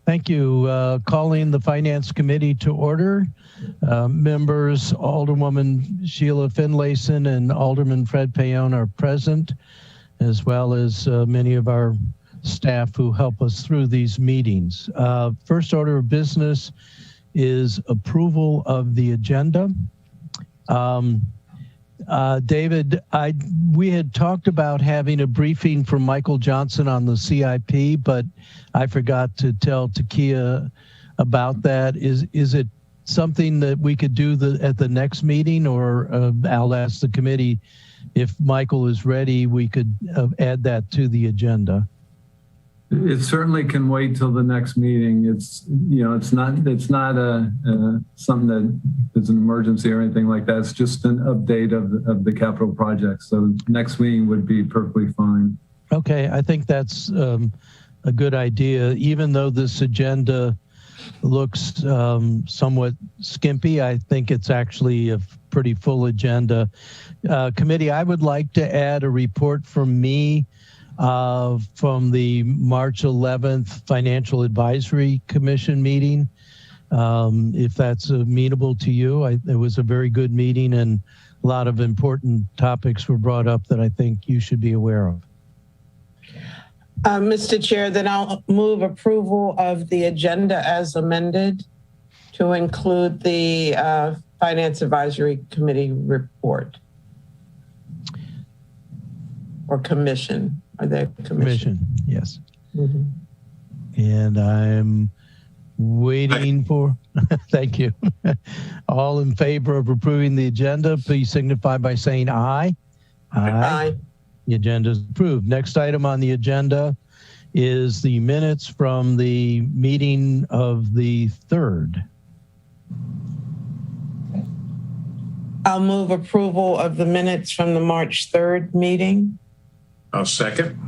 Thank you. Calling the Finance Committee to order. Members Alderwoman Sheila Finlayson and Alderman Fred Payon are present, as well as many of our staff who help us through these meetings. First order of business is approval of the agenda. David, we had talked about having a briefing from Michael Johnson on the CIP, but I forgot to tell Takia about that. Is it something that we could do at the next meeting, or I'll ask the committee if Michael is ready, we could add that to the agenda? It certainly can wait till the next meeting. It's not something that is an emergency or anything like that. It's just an update of the capital project. So next meeting would be perfectly fine. Okay, I think that's a good idea. Even though this agenda looks somewhat skimpy, I think it's actually a pretty full agenda. Committee, I would like to add a report from me from the March 11th Financial Advisory Commission meeting, if that's amenable to you. It was a very good meeting, and a lot of important topics were brought up that I think you should be aware of. Mr. Chair, then I'll move approval of the agenda as amended to include the Finance Advisory Committee report. Or commission. Are there commission? Yes. Mm-hmm. And I'm waiting for, thank you. All in favor of approving the agenda, please signify by saying aye. Aye. The agenda is approved. Next item on the agenda is the minutes from the meeting of the 3rd. I'll move approval of the minutes from the March 3rd meeting. I'll second.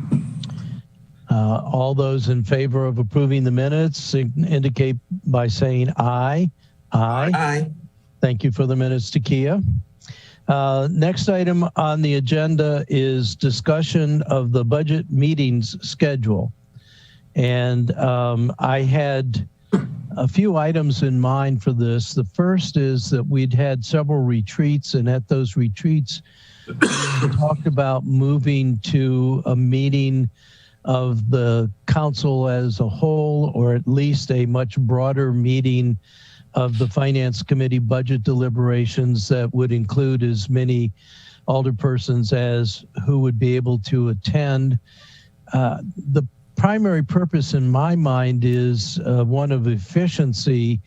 All those in favor of approving the minutes indicate by saying aye. Aye. Aye. Thank you for the minutes, Takia. Next item on the agenda is discussion of the budget meetings schedule. And I had a few items in mind for this. The first is that we'd had several retreats, and at those retreats, we talked about moving to a meeting of the council as a whole, or at least a much broader meeting of the Finance Committee budget deliberations that would include as many alderpersons as who would be able to attend. The primary purpose in my mind is one of efficiency.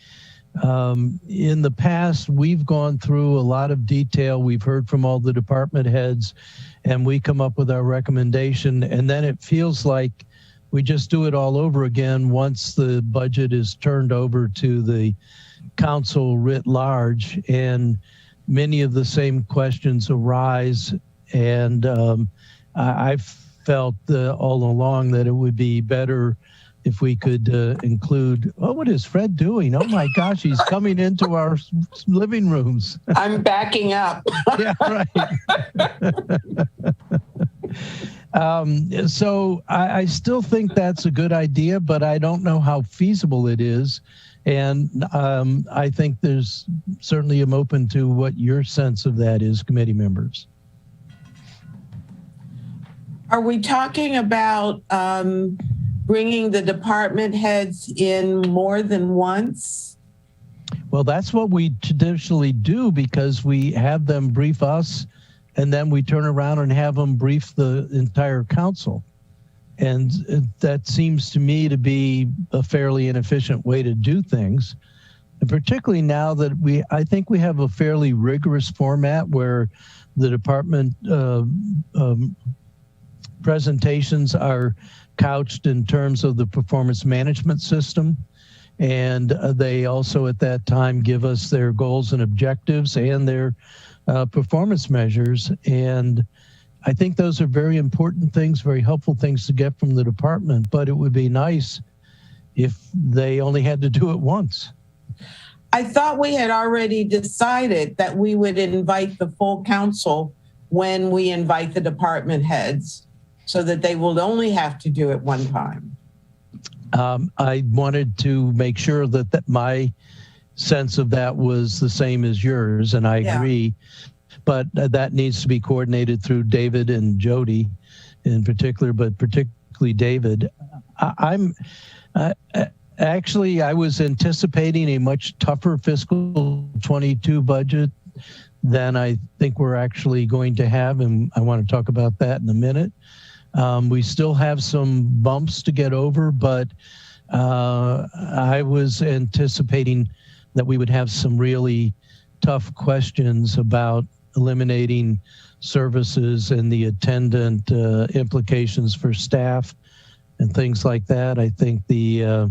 In the past, we've gone through a lot of detail. We've heard from all the department heads, and we come up with our recommendation, and then it feels like we just do it all over again once the budget is turned over to the council writ large, and many of the same questions arise. And I've felt all along that it would be better if we could include, oh, what is Fred doing? Oh my gosh, he's coming into our living rooms. I'm backing up. Yeah, right. So I still think that's a good idea, but I don't know how feasible it is. And I think certainly I'm open to what your sense of that is, committee members. Are we talking about bringing the department heads in more than once? Well, that's what we traditionally do, because we have them brief us, and then we turn around and have them brief the entire council. And that seems to me to be a fairly inefficient way to do things. And particularly now that I think we have a fairly rigorous format where the department presentations are couched in terms of the performance management system. And they also at that time give us their goals and objectives and their performance measures. And I think those are very important things, very helpful things to get from the department, but it would be nice if they only had to do it once. I thought we had already decided that we would invite the full council when we invite the department heads, so that they will only have to do it one time. I wanted to make sure that my sense of that was the same as yours, and I agree. But that needs to be coordinated through David and Jody in particular, but particularly David. Actually, I was anticipating a much tougher fiscal 22 budget than I think we're actually going to have, and I want to talk about that in a minute. We still have some bumps to get over, but I was anticipating that we would have some really tough questions about eliminating services and the attendant implications for staff and things like that. I think the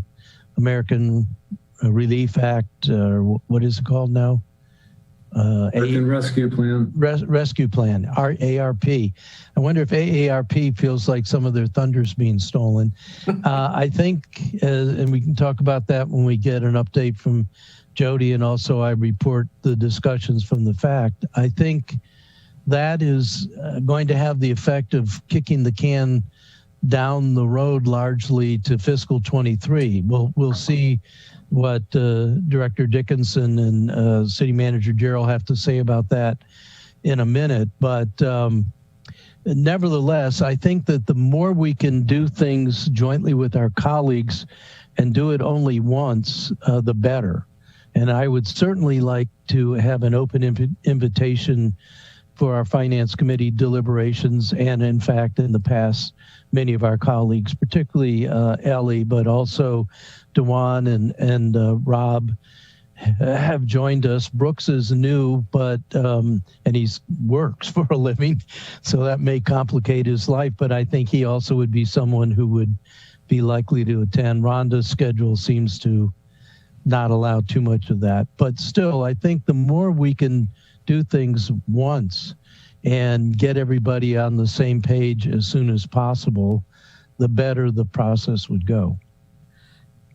American Relief Act, what is it called now? American Rescue Plan. Rescue Plan, AARP. I wonder if AARP feels like some of their thunder's being stolen. I think, and we can talk about that when we get an update from Jody, and also I report the discussions from the FACT. I think that is going to have the effect of kicking the can down the road largely to fiscal 23. We'll see what Director Dickinson and City Manager Gerald have to say about that in a minute. But nevertheless, I think that the more we can do things jointly with our colleagues and do it only once, the better. And I would certainly like to have an open invitation for our Finance Committee deliberations. And in fact, in the past, many of our colleagues, particularly Ellie, but also Dewan and Rob, have joined us. Brooks is new, but and he works for a living, so that may complicate his life. But I think he also would be someone who would be likely to attend. Rhonda's schedule seems to not allow too much of that. But still, I think the more we can do things once and get everybody on the same page as soon as possible, the better the process would go.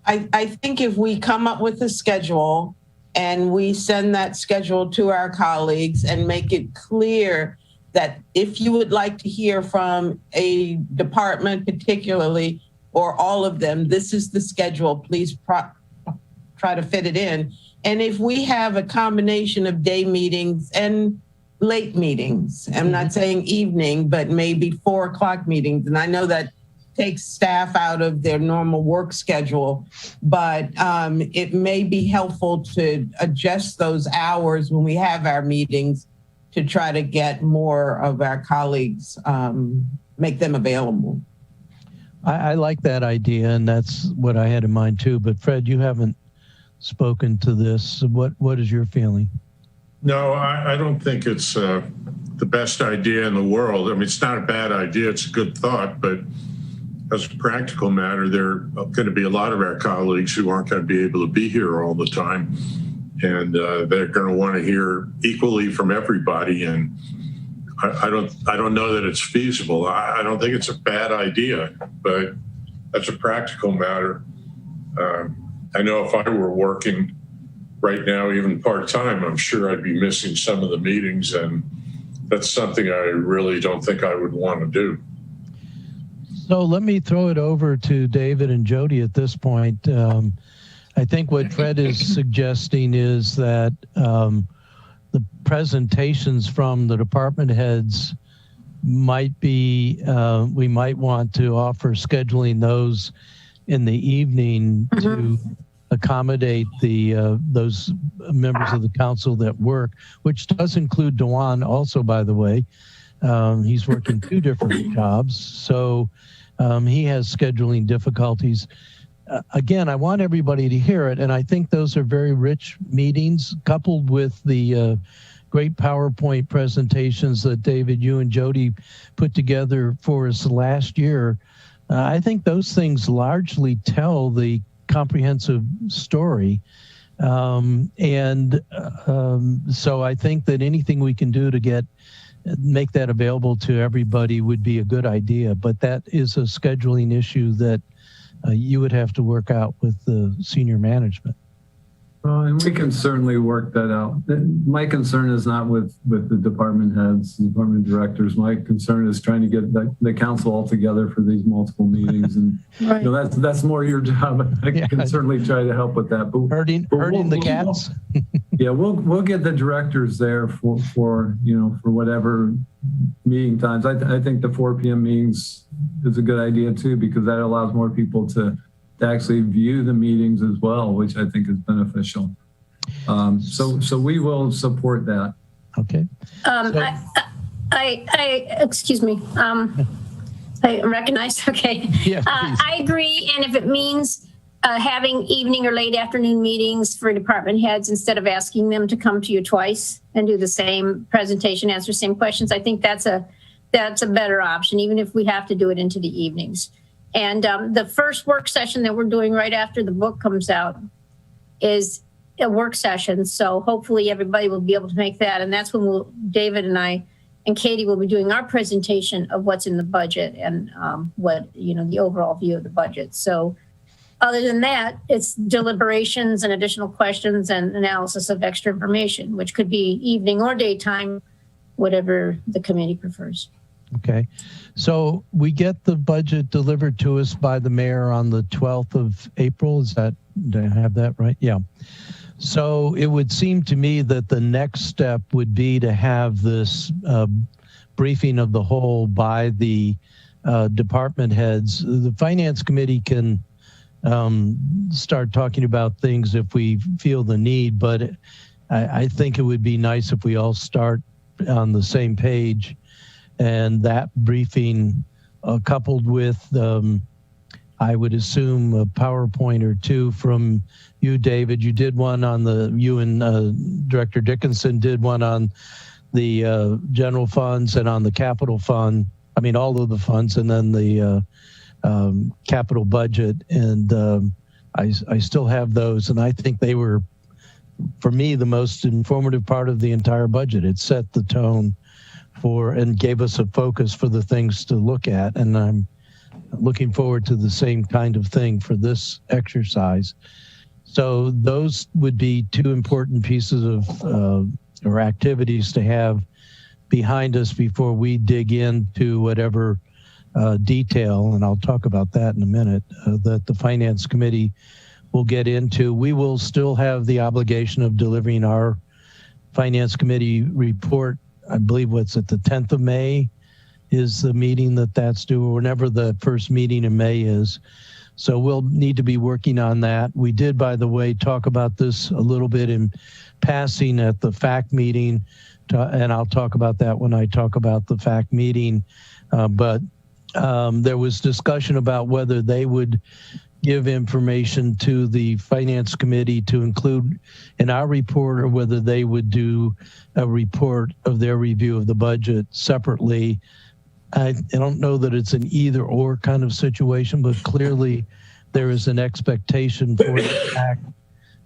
I think if we come up with a schedule and we send that schedule to our colleagues and make it clear that if you would like to hear from a department particularly, or all of them, this is the schedule, please try to fit it in. And if we have a combination of day meetings and late meetings, I'm not saying evening, but maybe 4 o'clock meetings. And I know that takes staff out of their normal work schedule, but it may be helpful to adjust those hours when we have our meetings to try to get more of our colleagues, make them available. I like that idea, and that's what I had in mind too. But Fred, you haven't spoken to this. What is your feeling? No, I don't think it's the best idea in the world. I mean, it's not a bad idea. It's a good thought, but as a practical matter, there are going to be a lot of our colleagues who aren't going to be able to be here all the time. And they're going to want to hear equally from everybody. And I don't know that it's feasible. I don't think it's a bad idea, but that's a practical matter. I know if I were working right now, even part-time, I'm sure I'd be missing some of the meetings, and that's something I really don't think I would want to do. So let me throw it over to David and Jody at this point. I think what Fred is suggesting is that the presentations from the department heads might be, we might want to offer scheduling those in the evening to accommodate those members of the council that work, which does include Dewan also, by the way. He's working 2 different jobs, so he has scheduling difficulties. Again, I want everybody to hear it, and I think those are very rich meetings, coupled with the great PowerPoint presentations that David, you and Jody put together for us last year. I think those things largely tell the comprehensive story. So I think that anything we can do to make that available to everybody would be a good idea. But that is a scheduling issue that you would have to work out with the senior management. And we can certainly work that out. My concern is not with the department heads, department directors. My concern is trying to get the council all together for these multiple meetings. And Right. you know, that's more your job. I can certainly try to help with that. But Herding the cats. Yeah, we'll get the directors there for you know, for whatever meeting times. I think the 4 p.m. meetings is a good idea too, because that allows more people to actually view the meetings as well, which I think is beneficial. So we will support that. Okay. Excuse me. I recognize. Okay. Yeah, I agree. And if it means having evening or late afternoon meetings for department heads instead of asking them to come to you twice and do the same presentation, answer the same questions, I think that's a better option, even if we have to do it into the evenings. And the first work session that we're doing right after the book comes out is a work session. So hopefully everybody will be able to make that. And that's when David and I and Katie will be doing our presentation of what's in the budget and what, you know, the overall view of the budget. So other than that, it's deliberations and additional questions and analysis of extra information, which could be evening or daytime, whatever the committee prefers. Okay. So we get the budget delivered to us by the mayor on the 12th of April. Do I have that right? Yeah. So it would seem to me that the next step would be to have this briefing of the whole by the department heads. The finance committee can start talking about things if we feel the need, but I think it would be nice if we all start on the same page. And that briefing coupled with, I would assume, a PowerPoint or two from you, David. You did one on you and Director Dickinson did one on the general funds and on the capital fund. I mean, all of the funds, and then the capital budget. And I still have those. And I think they were, for me, the most informative part of the entire budget. It set the tone and gave us a focus for the things to look at. And I'm looking forward to the same kind of thing for this exercise. So those would be two important pieces of or activities to have behind us before we dig into whatever detail, and I'll talk about that in a minute, that the Finance Committee will get into. We will still have the obligation of delivering our Finance Committee report. I believe what's at the 10th of May is the meeting that's due, or whenever the first meeting in May is. So we'll need to be working on that. We did, by the way, talk about this a little bit in passing at the FAC meeting, and I'll talk about that when I talk about the FAC meeting. But there was discussion about whether they would give information to the Finance Committee to include in our report, or whether they would do a report of their review of the budget separately. I don't know that it's an either or kind of situation, but clearly there is an expectation for the PAC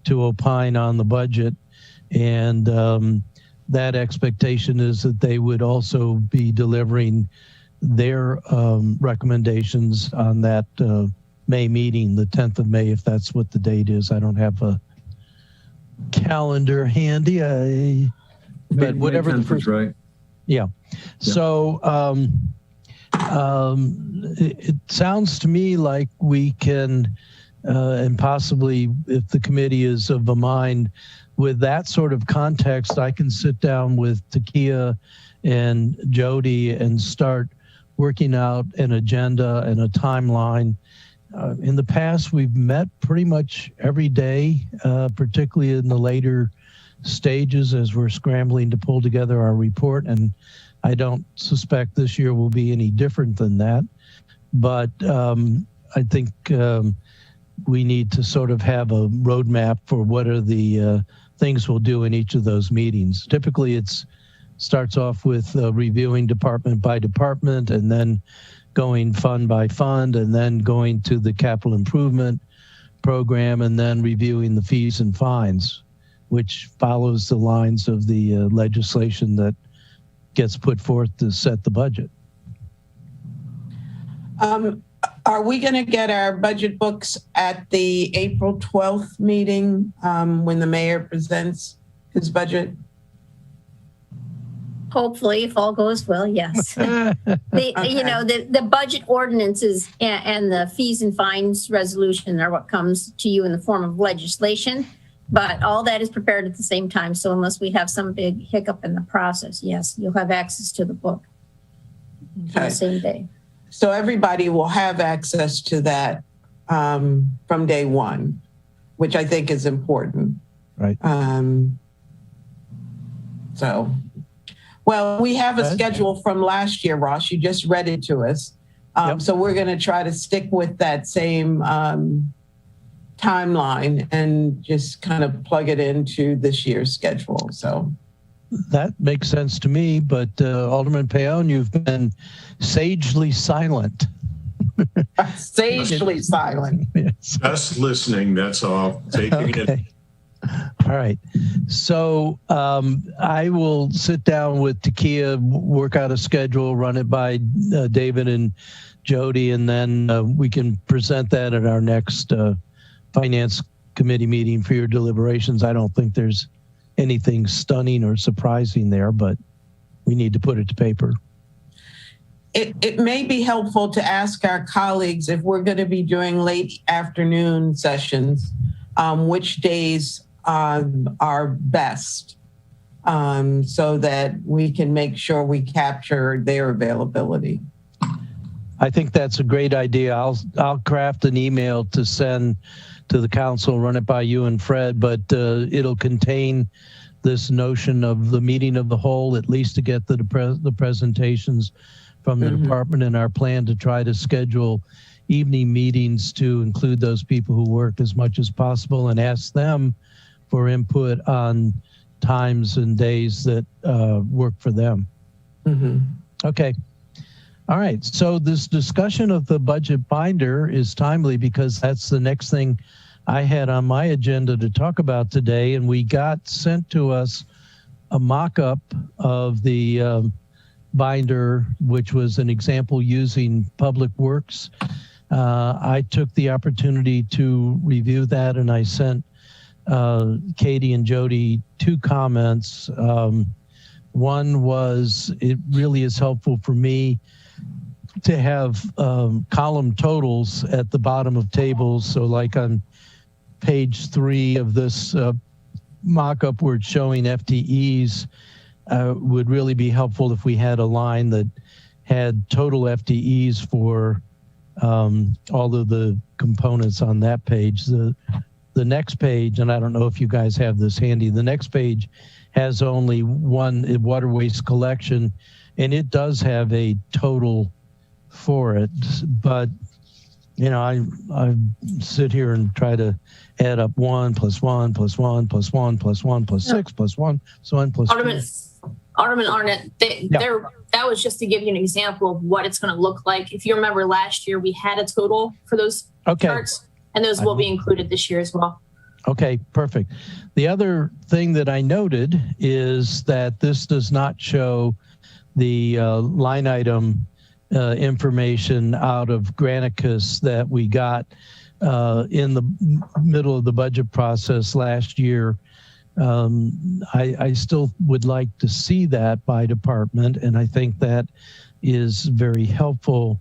to opine on the budget. And that expectation is that they would also be delivering their recommendations on that May meeting, the 10th of May, if that's what the date is. I don't have a calendar handy, but whatever the first, right? Yeah. So it sounds to me like we can, and possibly if the committee is of a mind with that sort of context, I can sit down with Takia and Jody and start working out an agenda and a timeline. In the past, we've met pretty much every day, particularly in the later stages as we're scrambling to pull together our report. And I don't suspect this year will be any different than that. But I think we need to sort of have a roadmap for what are the things we'll do in each of those meetings. Typically, it starts off with reviewing department by department, and then going fund by fund, and then going to the capital improvement program, and then reviewing the fees and fines, which follows the lines of the legislation that gets put forth to set the budget. Are we going to get our budget books at the April 12th meeting when the mayor presents his budget? Hopefully, if all goes well, yes. The budget ordinances and the fees and fines resolution are what comes to you in the form of legislation, but all that is prepared at the same time. So unless we have some big hiccup in the process, yes, you'll have access to the book on the same day. So everybody will have access to that from day one, which I think is important. Right. Well, we have a schedule from last year, Ross. You just read it to us. So we're going to try to stick with that same timeline and just kind of plug it into this year's schedule. So that makes sense to me. But Alderman Payon, you've been sagely silent. Sagely silent. Yes. Just listening, that's all. Taking it. All right. So I will sit down with Takia, work out a schedule, run it by David and Jody, and then we can present that at our next Finance Committee meeting for your deliberations. I don't think there's anything stunning or surprising there, but we need to put it to paper. It may be helpful to ask our colleagues if we're going to be doing late afternoon sessions, which days are best, so that we can make sure we capture their availability. I think that's a great idea. I'll craft an email to send to the council, run it by you and Fred, but it'll contain this notion of the meeting of the whole, at least to get the presentations from the department, and our plan to try to schedule evening meetings to include those people who work as much as possible and ask them for input on times and days that work for them. Okay. All right. So this discussion of the budget binder is timely because that's the next thing I had on my agenda to talk about today. And we got sent to us a mock-up of the binder, which was an example using Public Works. I took the opportunity to review that, and I sent Katie and Jody 2 comments. One was, it really is helpful for me to have column totals at the bottom of tables. So like on page 3 of this mock-up where it's showing FTEs, would really be helpful if we had a line that had total FTEs for all of the components on that page. The next page, and I don't know if you guys have this handy, the next page has only one water waste collection, and it does have a total for it. But, you know, I sit here and try to add up 1 + 1 + 1 + 1 + 1 + 6 + 1 + 1 + 2. Alderman Arnett, that was just to give you an example of what it's going to look like. If you remember last year, we had a total for those charts, and those will be included this year as well. Okay, perfect. The other thing that I noted is that this does not show the line item information out of Granicus that we got in the middle of the budget process last year. I still would like to see that by department, and I think that is very helpful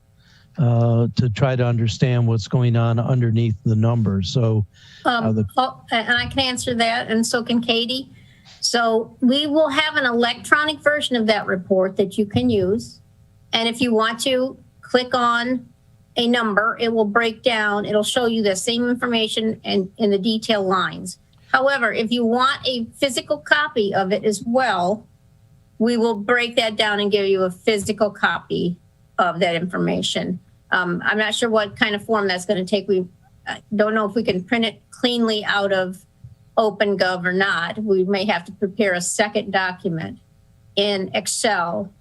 to try to understand what's going on underneath the numbers. So, and I can answer that, and so can Katie. So we will have an electronic version of that report that you can use, and if you want to click on a number, it will break down. It'll show you the same information and in the detail lines. However, if you want a physical copy of it as well, we will break that down and give you a physical copy of that information. I'm not sure what kind of form that's going to take. We don't know if we can print it cleanly out of OpenGov or not. We may have to prepare a second document in Excel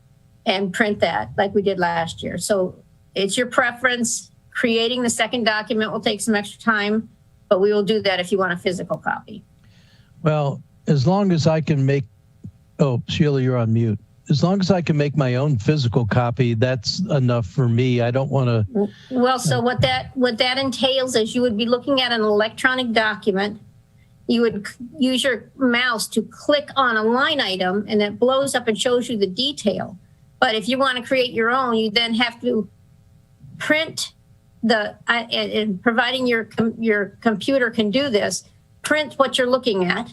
and print that like we did last year. So it's your preference. Creating the second document will take some extra time, but we will do that if you want a physical copy. Well, as long as I can make, oh, Sheila, you're on mute. as long as I can make my own physical copy, that's enough for me. I don't want to. Well, so what that entails is you would be looking at an electronic document. You would use your mouse to click on a line item and it blows up and shows you the detail. But if you want to create your own, you then have to print and providing your computer can do this, print what you're looking at,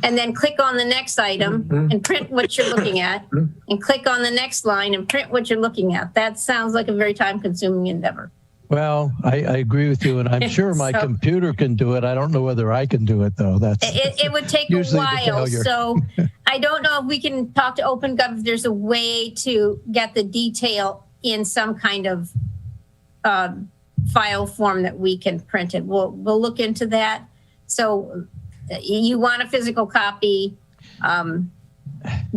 and then click on the next item and print what you're looking at, and click on the next line and print what you're looking at. That sounds like a very time-consuming endeavor. Well, I agree with you, and I'm sure my computer can do it. I don't know whether I can do it, though. It would take a while. So I don't know if we can talk to OpenGov if there's a way to get the detail in some kind of file form that we can print it. We'll look into that. So you want a physical copy.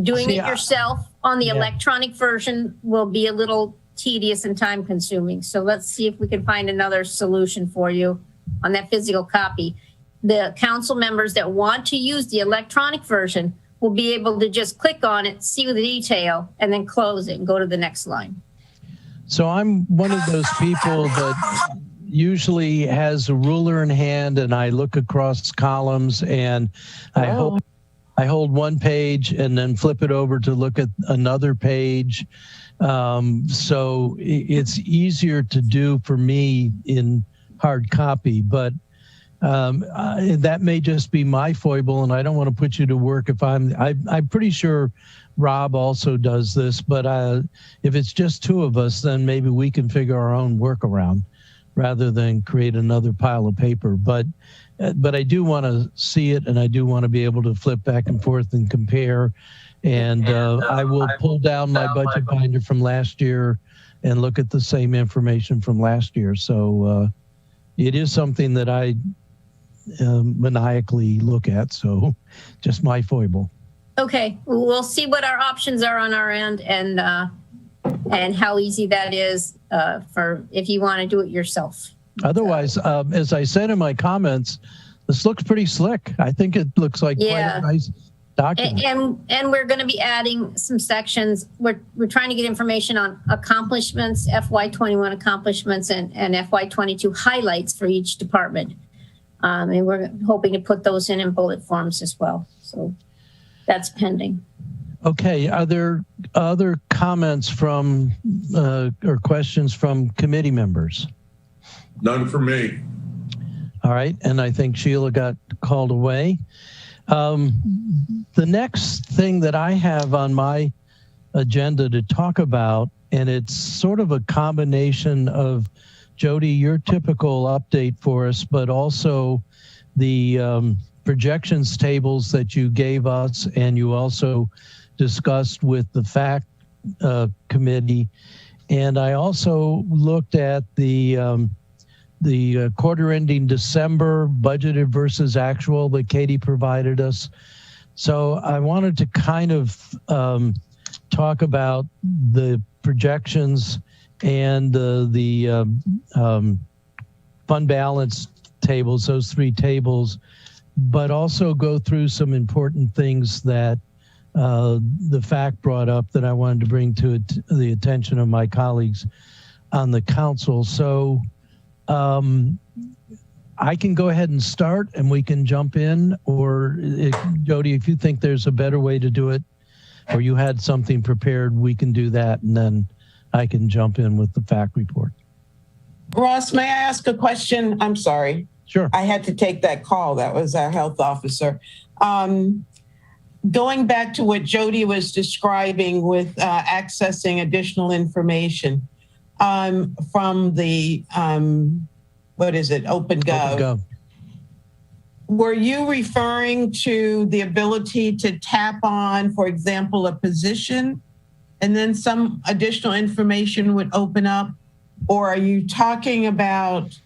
Doing it yourself on the electronic version will be a little tedious and time consuming. So let's see if we can find another solution for you on that physical copy. The council members that want to use the electronic version will be able to just click on it, see the detail, and then close it and go to the next line. So I'm one of those people that usually has a ruler in hand and I look across columns and I hold one page and then flip it over to look at another page. So it's easier to do for me in hard copy, but that may just be my foible, and I don't want to put you to work if I'm pretty sure Rob also does this, but if it's just two of us, then maybe we can figure our own workaround rather than create another pile of paper. But I do want to see it, and I do want to be able to flip back and forth and compare. And I will pull down my budget binder from last year and look at the same information from last year. So it is something that I maniacally look at. So just my foible. Okay, we'll see what our options are on our end and how easy that is for if you want to do it yourself. Otherwise, as I said in my comments, this looks pretty slick. I think it looks like quite a nice document. And we're going to be adding some sections. We're trying to get information on accomplishments, FY21 accomplishments, and FY22 highlights for each department. And we're hoping to put those in bullet forms as well. So that's pending. Okay. Are there other comments from or questions from committee members? None for me. All right. And I think Sheila got called away. The next thing that I have on my agenda to talk about, and it's sort of a combination of, Jody, your typical update for us, but also the projections tables that you gave us, and you also discussed with the FACT committee. And I also looked at the quarter ending December budgeted versus actual that Katie provided us. So I wanted to kind of talk about the projections and the fund balance tables, those three tables, but also go through some important things that the FACT brought up that I wanted to bring to the attention of my colleagues on the council. So I can go ahead and start and we can jump in, or Jody, if you think there's a better way to do it, or you had something prepared, we can do that, and then I can jump in with the FACT report. Ross, may I ask a question? I'm sorry. Sure. I had to take that call. That was our health officer. Going back to what Jody was describing with accessing additional information from the, what is it, OpenGov. Were you referring to the ability to tap on, for example, a position and then some additional information would open up? Or are you talking about,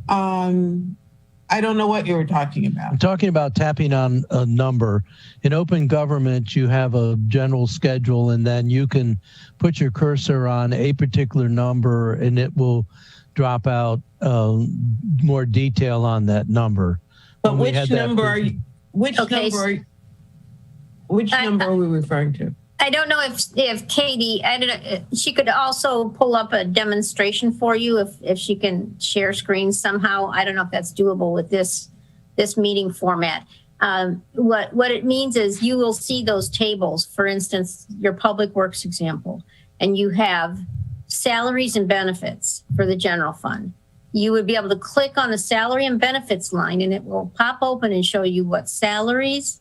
I don't know what you were talking about. I'm talking about tapping on a number. In Open Government, you have a general schedule, and then you can put your cursor on a particular number and it will drop out more detail on that number. But which number are you, which Okay, number are we referring to? I don't know if Katie, I don't know, she could also pull up a demonstration for you if she can share screen somehow. I don't know if that's doable with this meeting format. What it means is you will see those tables, for instance, your public works example, and you have salaries and benefits for the general fund. You would be able to click on the salary and benefits line and it will pop open and show you what salaries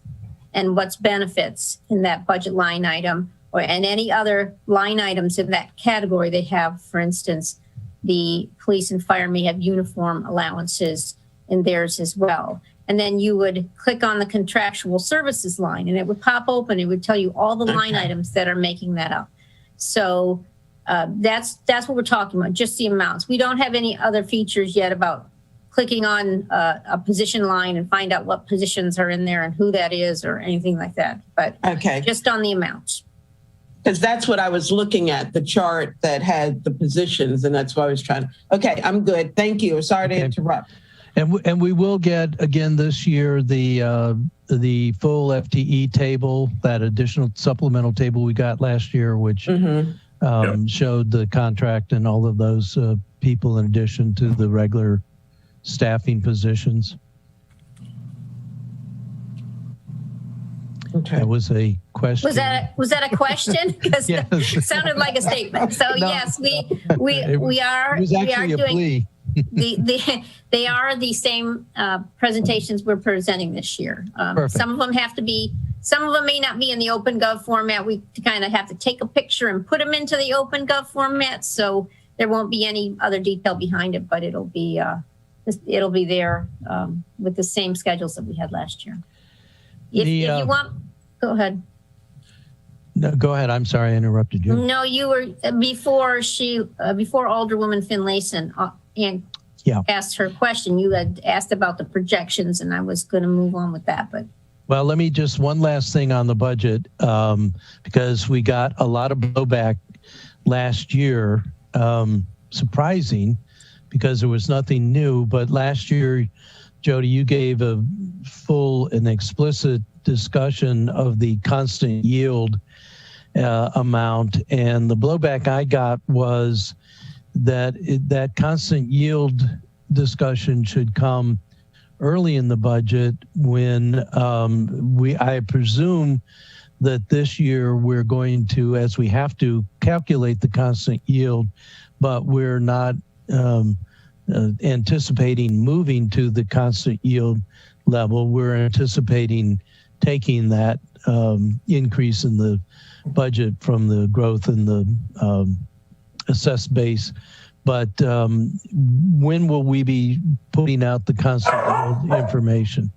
and what's benefits in that budget line item and any other line items in that category they have. For instance, the police and fire may have uniform allowances in theirs as well. And then you would click on the contractual services line and it would pop open. It would tell you all the line items that are making that up. So that's what we're talking about, just the amounts. We don't have any other features yet about clicking on a position line and find out what positions are in there and who that is or anything like that. But just on the amounts. Because that's what I was looking at, the chart that had the positions, and that's why I was trying to. Okay, I'm good. Thank you. Sorry to interrupt. And we will get again this year the full FTE table, that additional supplemental table we got last year, which showed the contract and all of those people in addition to the regular staffing positions. Okay. That was a question. Was that a question? Because it sounded like a statement. So no, yes, we are. It was actually a plea. They are the same presentations we're presenting this year. Some of them have to be. Some of them may not be in the OpenGov format. We kind of have to take a picture and put them into the OpenGov format, so there won't be any other detail behind it. But it'll be there with the same schedules that we had last year. If you want, go ahead. No, go ahead. I'm sorry I interrupted you. No, you were before Alderwoman Finlayson asked her question. You had asked about the projections, and I was going to move on with that. But well, let me just one last thing on the budget because we got a lot of blowback last year. Surprising because there was nothing new, but last year, Jody, you gave a full and explicit discussion of the constant yield amount, and the blowback I got was that that constant yield discussion should come early in the budget when I presume that this year we're going to, as we have to, calculate the constant yield, but we're not anticipating moving to the constant yield level. We're anticipating taking that increase in the budget from the growth in the assessed base. But when will we be putting out the constant yield information?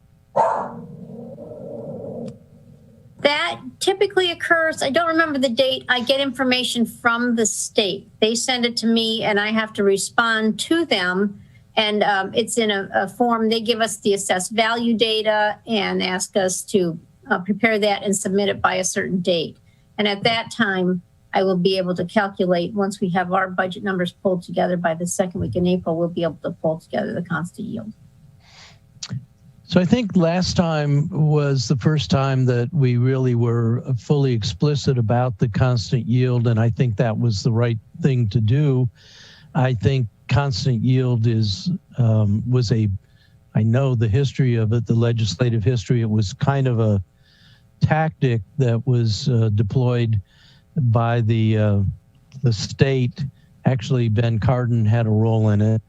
That typically occurs, I don't remember the date. I get information from the state. They send it to me and I have to respond to them. And it's in a form. They give us the assessed value data and ask us to prepare that and submit it by a certain date. And at that time, I will be able to calculate, once we have our budget numbers pulled together by the second week in April, we'll be able to pull together the constant yield. So I think last time was the first time that we really were fully explicit about the constant yield, and I think that was the right thing to do. I think constant yield I know the history of it, the legislative history, it was kind of a tactic that was deployed by the state. Actually, Ben Cardin had a role in it.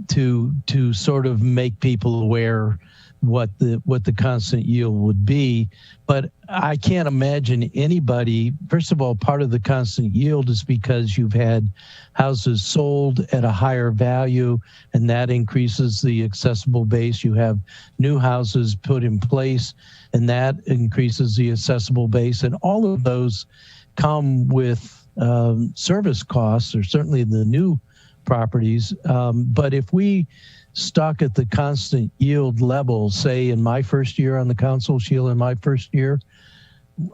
To sort of make people aware what the constant yield would be. But I can't imagine anybody, first of all, part of the constant yield is because you've had houses sold at a higher value, and that increases the accessible base. You have new houses put in place, and that increases the accessible base. And all of those come with service costs, or certainly the new properties. But if we stuck at the constant yield level, say in my first year on the council, Sheila, in my first year,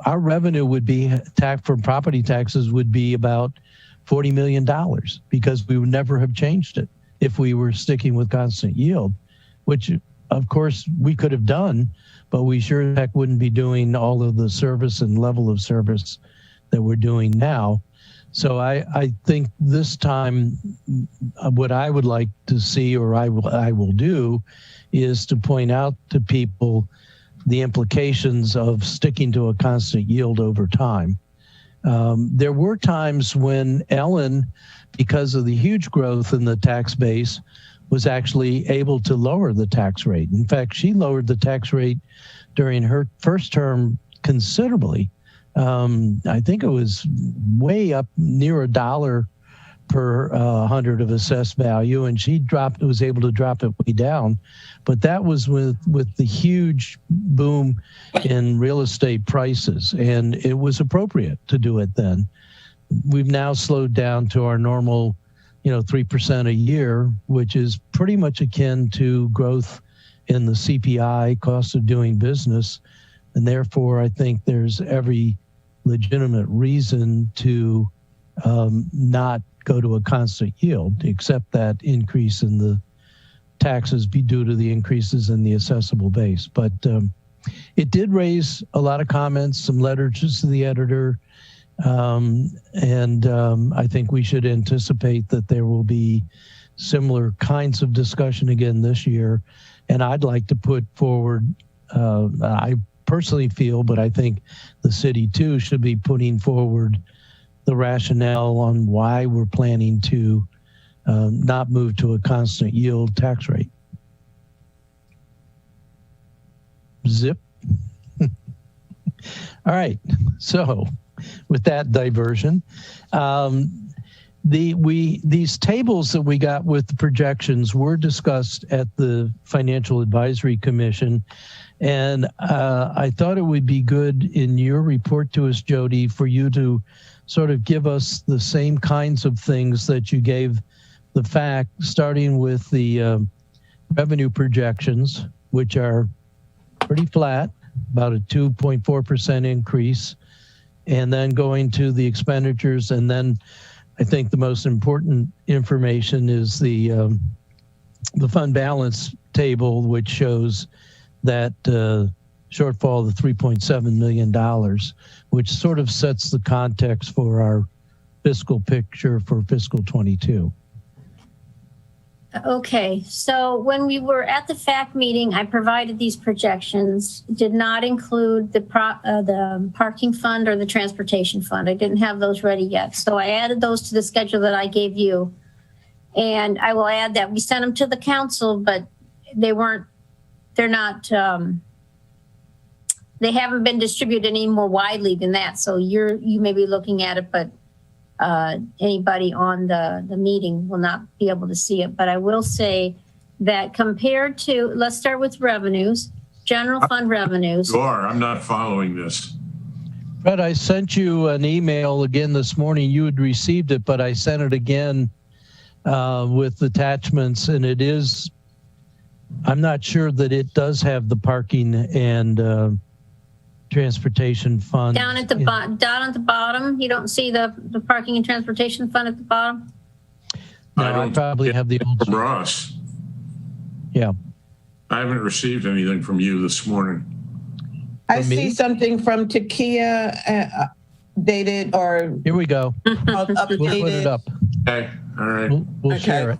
our revenue would be from property taxes would be about $40 million, because we would never have changed it if we were sticking with constant yield, which of course, we could have done, but we sure as heck wouldn't be doing all of the service and level of service that we're doing now. So I think this time, what I would like to see, or I will do, is to point out to people the implications of sticking to a constant yield over time. There were times when Ellen, because of the huge growth in the tax base, was actually able to lower the tax rate. In fact, she lowered the tax rate during her first term considerably. I think it was way up near $1 per 100 of assessed value, and she was able to drop it way down. But that was with the huge boom in real estate prices, and it was appropriate to do it then. We've now slowed down to our normal 3% a year, which is pretty much akin to growth in the CPI, cost of doing business. And therefore, I think there's every legitimate reason to not go to a constant yield, except that increase in the taxes be due to the increases in the assessable base. But it did raise a lot of comments, some letters to the editor. And I think we should anticipate that there will be similar kinds of discussion again this year. And I'd like to put forward, I personally feel, but I think the city too should be putting forward the rationale on why we're planning to not move to a constant yield tax rate. Zip. All right, so with that diversion, these tables that we got with the projections were discussed at the Financial Advisory Commission, and I thought it would be good in your report to us, Jody, for you to sort of give us the same kinds of things that you gave the fact, starting with the revenue projections, which are pretty flat, about a 2.4% increase, and then going to the expenditures. And then I think the most important information is the fund balance table, which shows that shortfall of $3.7 million, which sort of sets the context for our fiscal picture for fiscal 22. Okay, so when we were at the FAC meeting, I provided these projections, did not include the parking fund or the transportation fund. I didn't have those ready yet. So I added those to the schedule that I gave you. And I will add that we sent them to the council, but they haven't been distributed any more widely than that. So you may be looking at it, but anybody on the meeting will not be able to see it. But I will say that compared to, let's start with revenues, general fund revenues. You are, I'm not following this. Fred, I sent you an email again this morning. You had received it, but I sent it again with attachments, and it is, I'm not sure that it does have the parking and transportation fund. Down at the bottom, you don't see the parking and transportation fund at the bottom? No, I probably have the old from Ross. Yeah. I haven't received anything from you this morning. I see something from Takia dated or here we go. updated. We'll put it up. Okay, all right. We'll share it.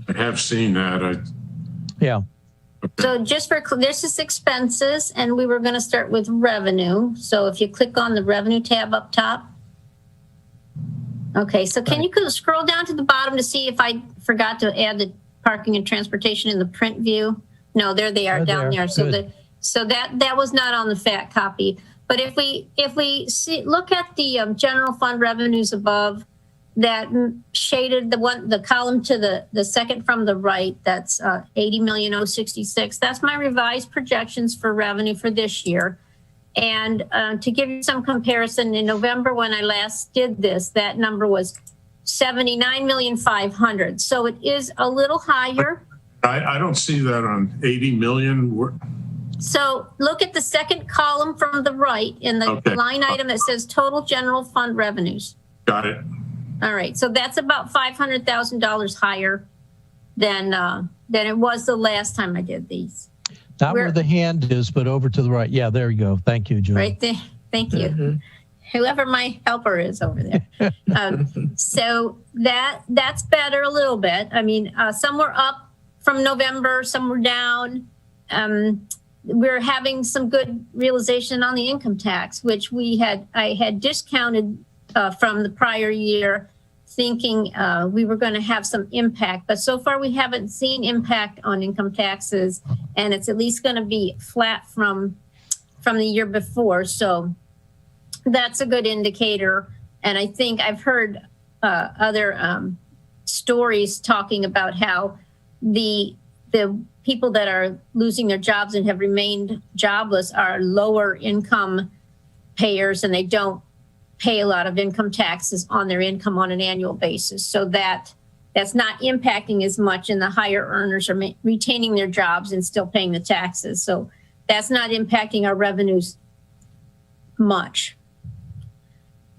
I have seen that. Yeah. Okay. So just for, this is expenses, and we were going to start with revenue. So if you click on the revenue tab up top. Okay, so can you scroll down to the bottom to see if I forgot to add the parking and transportation in the print view? No, there they are down there. So that was not on the fat copy. But if we look at the general fund revenues above, that shaded the column to the second from the right, that's 80,066. That's my revised projections for revenue for this year. And to give you some comparison, in November when I last did this, that number was 79,500,000. So it is a little higher. I don't see that on 80 million. So look at the second column from the right in the line item that says total general fund revenues. Got it. All right, so that's about $500,000 higher than it was the last time I did these. Not where the hand is, but over to the right. Yeah, there you go. Thank you, Julie. Right there. Thank you. Whoever my helper is over there. So that's better a little bit. I mean, some were up from November, some were down. We're having some good realization on the income tax, which I had discounted from the prior year, thinking we were going to have some impact. But so far, we haven't seen impact on income taxes, and it's at least going to be flat from the year before. So that's a good indicator. And I think I've heard other stories talking about how the people that are losing their jobs and have remained jobless are lower income payers, and they don't pay a lot of income taxes on their income on an annual basis. So that's not impacting as much, and the higher earners are retaining their jobs and still paying the taxes. So that's not impacting our revenues much.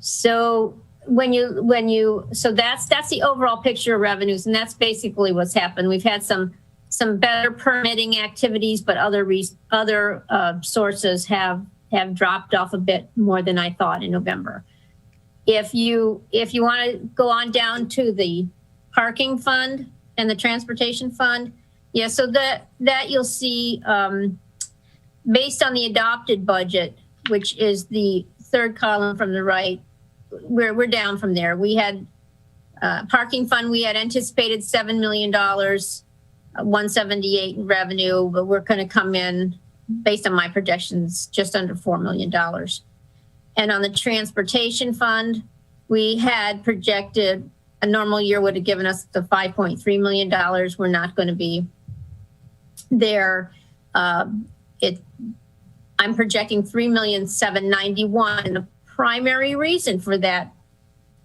So so that's the overall picture of revenues, and that's basically what's happened. We've had some better permitting activities, but other sources have dropped off a bit more than I thought in November. If you want to go on down to the parking fund and the transportation fund, yeah, so that you'll see based on the adopted budget, which is the third column from the right, we're down from there. We had parking fund, we had anticipated $7 million, 178 in revenue, but we're going to come in, based on my projections, just under $4 million. And on the transportation fund, we had projected a normal year would have given us the $5.3 million. We're not going to be there. I'm projecting $3,791,000. And the primary reason for that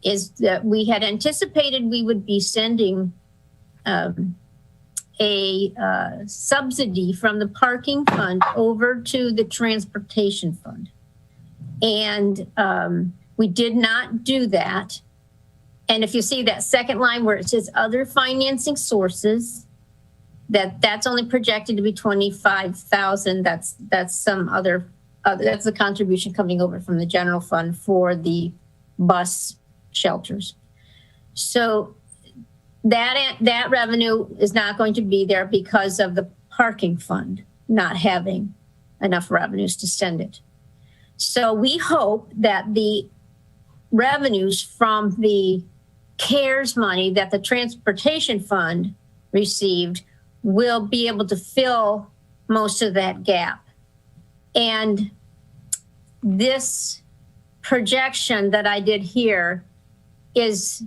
is that we had anticipated we would be sending a subsidy from the parking fund over to the transportation fund. And we did not do that. And if you see that second line where it says other financing sources, that's only projected to be $25,000. That's some other, that's the contribution coming over from the general fund for the bus shelters. So that revenue is not going to be there because of the parking fund not having enough revenues to send it. So we hope that the revenues from the CARES money that the transportation fund received will be able to fill most of that gap. And this projection that I did here is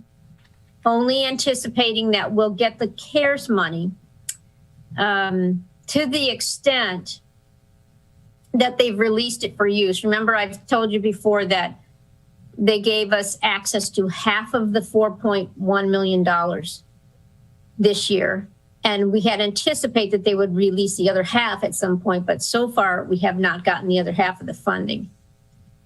only anticipating that we'll get the CARES money to the extent that they've released it for use. Remember, I've told you before that they gave us access to half of the $4.1 million this year. And we had anticipated that they would release the other half at some point, but so far we have not gotten the other half of the funding.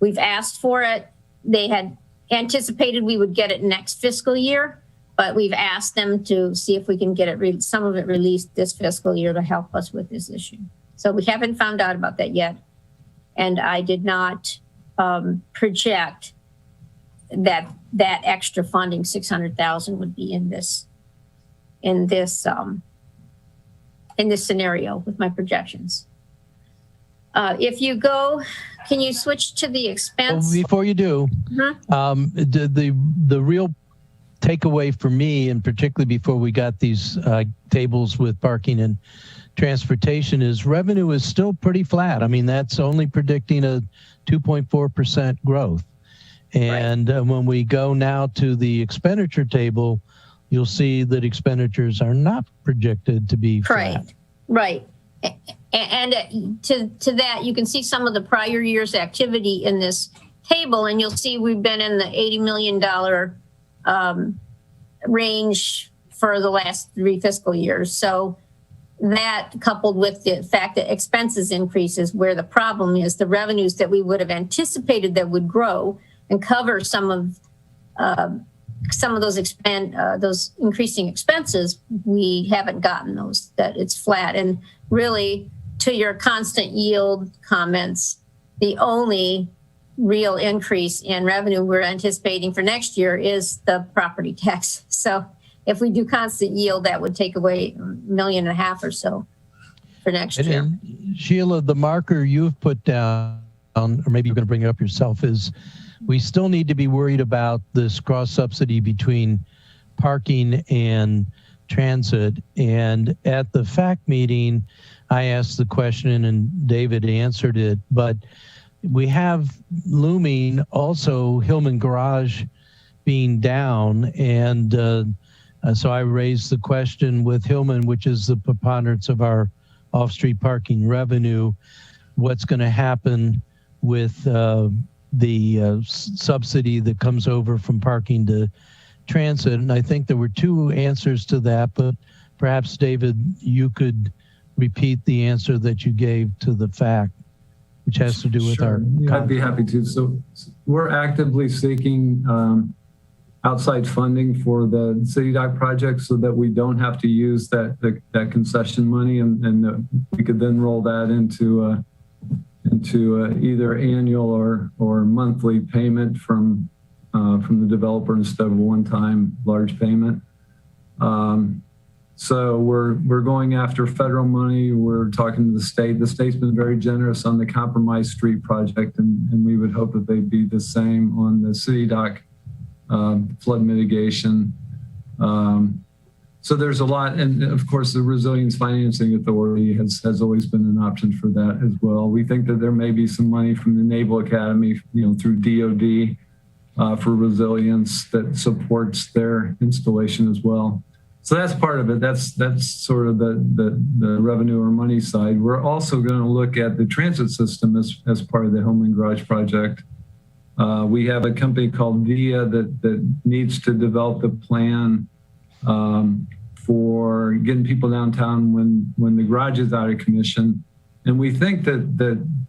We've asked for it. They had anticipated we would get it next fiscal year, but we've asked them to see if we can get it, some of it released this fiscal year to help us with this issue. So we haven't found out about that yet. And I did not project that extra funding, $600,000, would be in this scenario with my projections. If you go, can you switch to the expense? Well, before you do, the real takeaway for me, and particularly before we got these tables with parking and transportation, is revenue is still pretty flat. I mean, that's only predicting a 2.4% growth. And when we go now to the expenditure table, you'll see that expenditures are not projected to be flat. Right. And to that, you can see some of the prior year's activity in this table, and you'll see we've been in the $80 million range for the last 3 fiscal years. So that, coupled with the fact that expenses increases, where the problem is the revenues that we would have anticipated that would grow and cover some of some of those those increasing expenses, we haven't gotten those, that it's flat. And really, to your constant yield comments, the only real increase in revenue we're anticipating for next year is the property tax. So if we do constant yield, that would take away $1.5 million or so for next year. And Sheila, the marker you've put down, or maybe you're going to bring it up yourself, is we still need to be worried about this cross subsidy between parking and transit. And at the FAC meeting, I asked the question and David answered it, but we have looming also Hillman Garage being down. And so I raised the question with Hillman, which is the preponderance of our off-street parking revenue, what's going to happen with the subsidy that comes over from parking to transit. And I think there were two answers to that, but perhaps, David, you could repeat the answer that you gave to the FAC, which has to do with Sure. our... Yeah, I'd be happy to. So we're actively seeking outside funding for the city dock project so that we don't have to use that concession money, and we could then roll that into either annual or monthly payment from the developer instead of a one-time large payment. So we're going after federal money. We're talking to the state. The state's been very generous on the Compromise Street project, and we would hope that they'd be the same on the city dock flood mitigation. So there's a lot, and of course the Resilience Financing Authority has always been an option for that as well. We think that there may be some money from the Naval Academy, through DOD for resilience that supports their installation as well. So that's part of it. That's sort of the revenue or money side. We're also going to look at the transit system as part of the Hillman Garage project. We have a company called VIA that needs to develop the plan for getting people downtown when the garage is out of commission. And we think that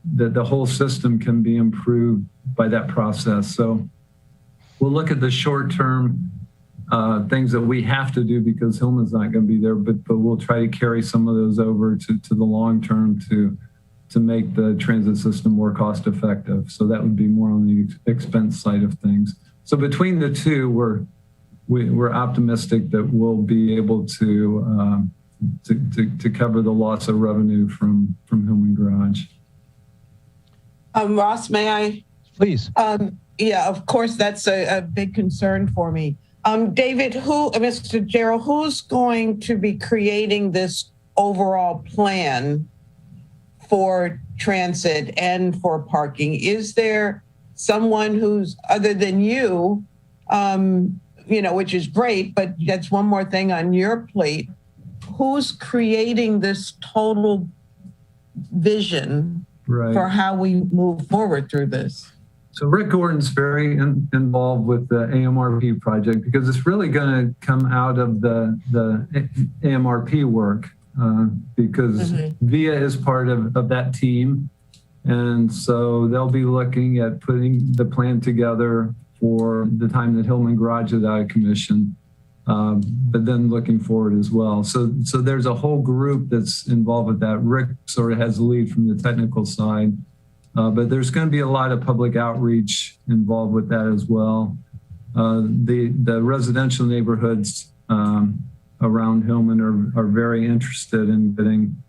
the whole system can be improved by that process. So we'll look at the short-term things that we have to do because Hillman's not going to be there, but we'll try to carry some of those over to the long-term to make the transit system more cost-effective. So that would be more on the expense side of things. So between the two, we're optimistic that we'll be able to cover the loss of revenue from Hillman Garage. Ross, may I? Please. Yeah, of course, that's a big concern for me. David, Mr. Gerald, who's going to be creating this overall plan for transit and for parking? Is there someone who's other than you, which is great, but that's one more thing on your plate. Who's creating this total vision for how we move forward through this? So Rick Gordon's very involved with the AMRP project because it's really going to come out of the AMRP work because VIA is part of that team. And so they'll be looking at putting the plan together for the time that Hillman Garage is out of commission, but then looking forward as well. So there's a whole group that's involved with that. Rick sort of has the lead from the technical side. But there's going to be a lot of public outreach involved with that as well. The residential neighborhoods around Hillman are very interested in getting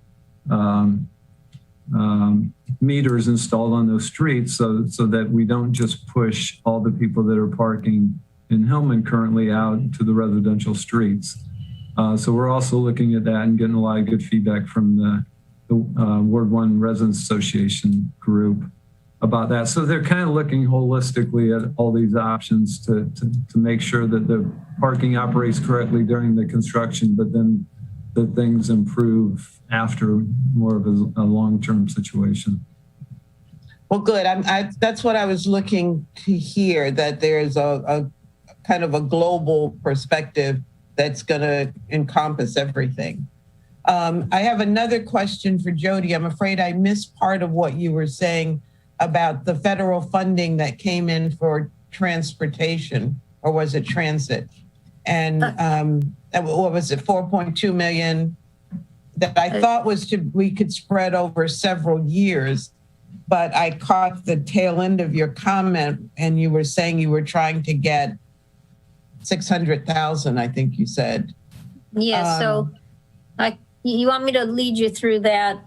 meters installed on those streets so that we don't just push all the people that are parking in Hillman currently out to the residential streets. So we're also looking at that and getting a lot of good feedback from the Ward 1 Residents Association group about that. So they're kind of looking holistically at all these options to make sure that the parking operates correctly during the construction, but then that things improve after more of a long-term situation. Well, good. That's what I was looking to hear, that there's a kind of a global perspective that's going to encompass everything. I have another question for Jody. I'm afraid I missed part of what you were saying about the federal funding that came in for transportation or was it transit? And what was it, 4.2 million that I thought we could spread over several years, but I caught the tail end of your comment and you were saying you were trying to get 600,000, I think you said. Yeah, so you want me to lead you through that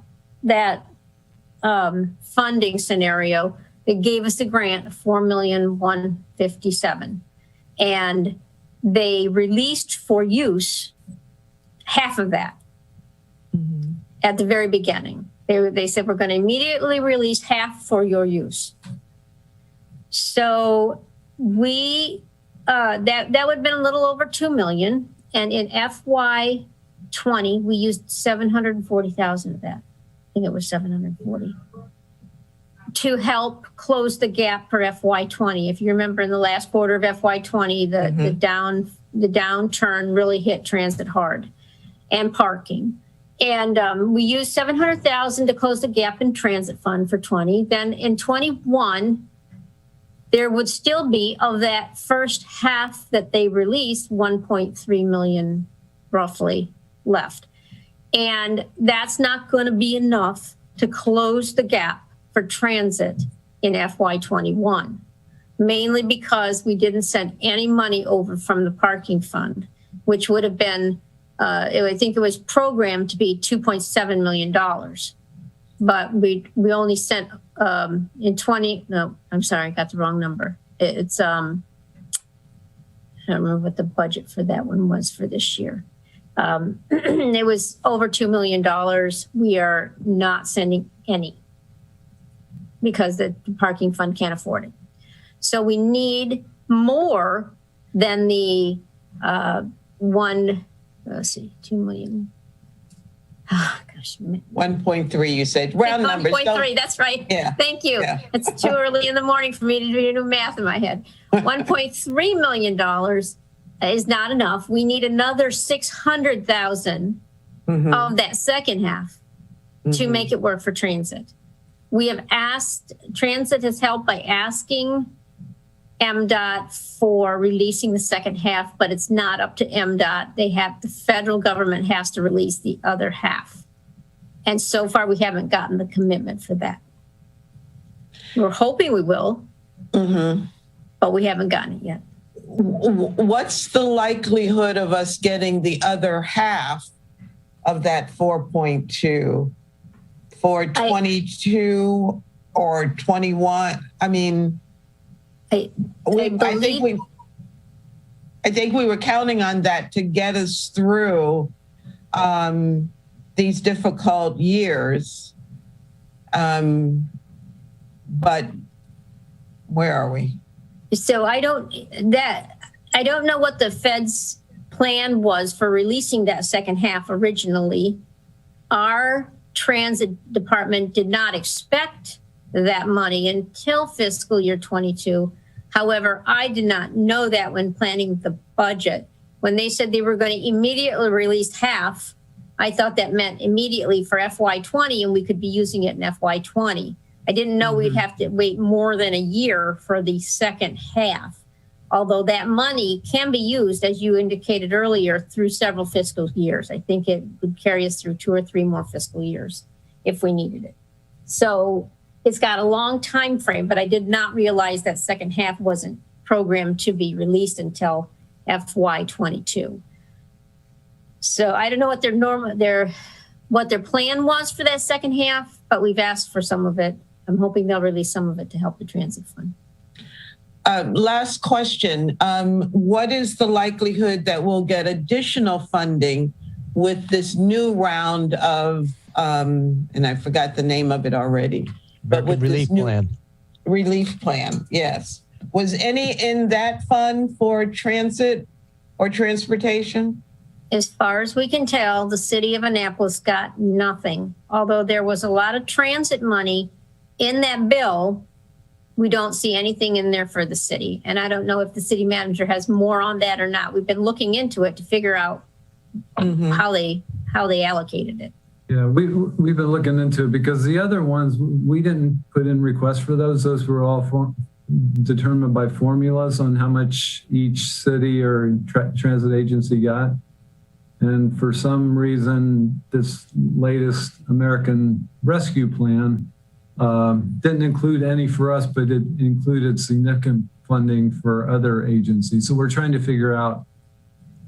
funding scenario? It gave us a grant of $4,157,000, and they released for use half of that at the very beginning. They said, we're going to immediately release half for your use. So we that would have been a little over 2 million, and in FY20 we used 740,000 of that. I think it was 740 to help close the gap for FY20. If you remember, in the last quarter of FY20, the downturn really hit transit hard, and parking. And we used 700,000 to close the gap in transit fund for 20. Then in 21, there would still be, of that first half that they released, 1.3 million roughly left. And that's not going to be enough to close the gap for transit in FY21, mainly because we didn't send any money over from the parking fund, which would have been, I think it was programmed to be $2.7 million. But we only sent in 20, no, I'm sorry, I got the wrong number. It's, I don't remember what the budget for that one was for this year. It was over $2 million. We are not sending any because the parking fund can't afford it. So we need more than the 2 million. Oh, gosh. 1.3, you said. Round numbers. 1.3, that's right. Yeah. Thank you. Yeah. It's too early in the morning for me to do math in my head. $1.3 million is not enough. We need another 600,000 of that second half to make it work for transit. We have asked, transit has helped by asking MDOT for releasing the second half, but it's not up to MDOT. The federal government has to release the other half. And so far we haven't gotten the commitment for that. We're hoping we will, but we haven't gotten it yet. What's the likelihood of us getting the other half of that 4.2 for 22 or 21? I mean, I think we were counting on that to get us through these difficult years. But where are we? So I don't know what the Fed's plan was for releasing that second half originally. Our transit department did not expect that money until fiscal year 22. However, I did not know that when planning the budget. When they said they were going to immediately release half, I thought that meant immediately for FY20 and we could be using it in FY20. I didn't know we'd have to wait more than a year for the second half, although that money can be used, as you indicated earlier, through several fiscal years. I think it would carry us through 2 or 3 more fiscal years if we needed it. So it's got a long time frame, but I did not realize that second half wasn't programmed to be released until FY22. So I don't know what their plan was for that second half, but we've asked for some of it. I'm hoping they'll release some of it to help the transit fund. Last question. What is the likelihood that we'll get additional funding with this new round of, and I forgot the name of it already, but with relief plan. Relief plan, yes. Was any in that fund for transit or transportation? As far as we can tell, the city of Annapolis got nothing. Although there was a lot of transit money in that bill, we don't see anything in there for the city. And I don't know if the city manager has more on that or not. We've been looking into it to figure out how they allocated it. Yeah, we've been looking into it because the other ones, we didn't put in requests for those. Those were all determined by formulas on how much each city or transit agency got. And for some reason, this latest American Rescue Plan didn't include any for us, but it included significant funding for other agencies. So we're trying to figure out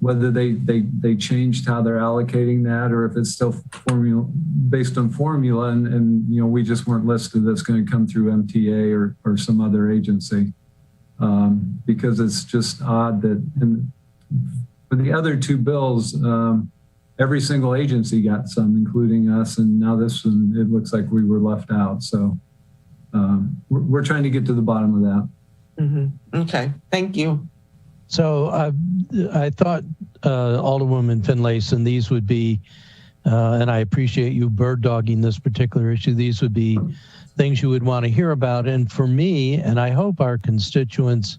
whether they changed how they're allocating that, or if it's still based on formula, and we just weren't listed that's going to come through MTA or some other agency, because it's just odd that for the other two bills, every single agency got some, including us, and now this one, it looks like we were left out. So we're trying to get to the bottom of that. Mm-hmm. Okay, thank you. So I thought, Alderwoman Finlayson, these would be, and I appreciate you bird dogging this particular issue, these would be things you would want to hear about. And for me, and I hope our constituents,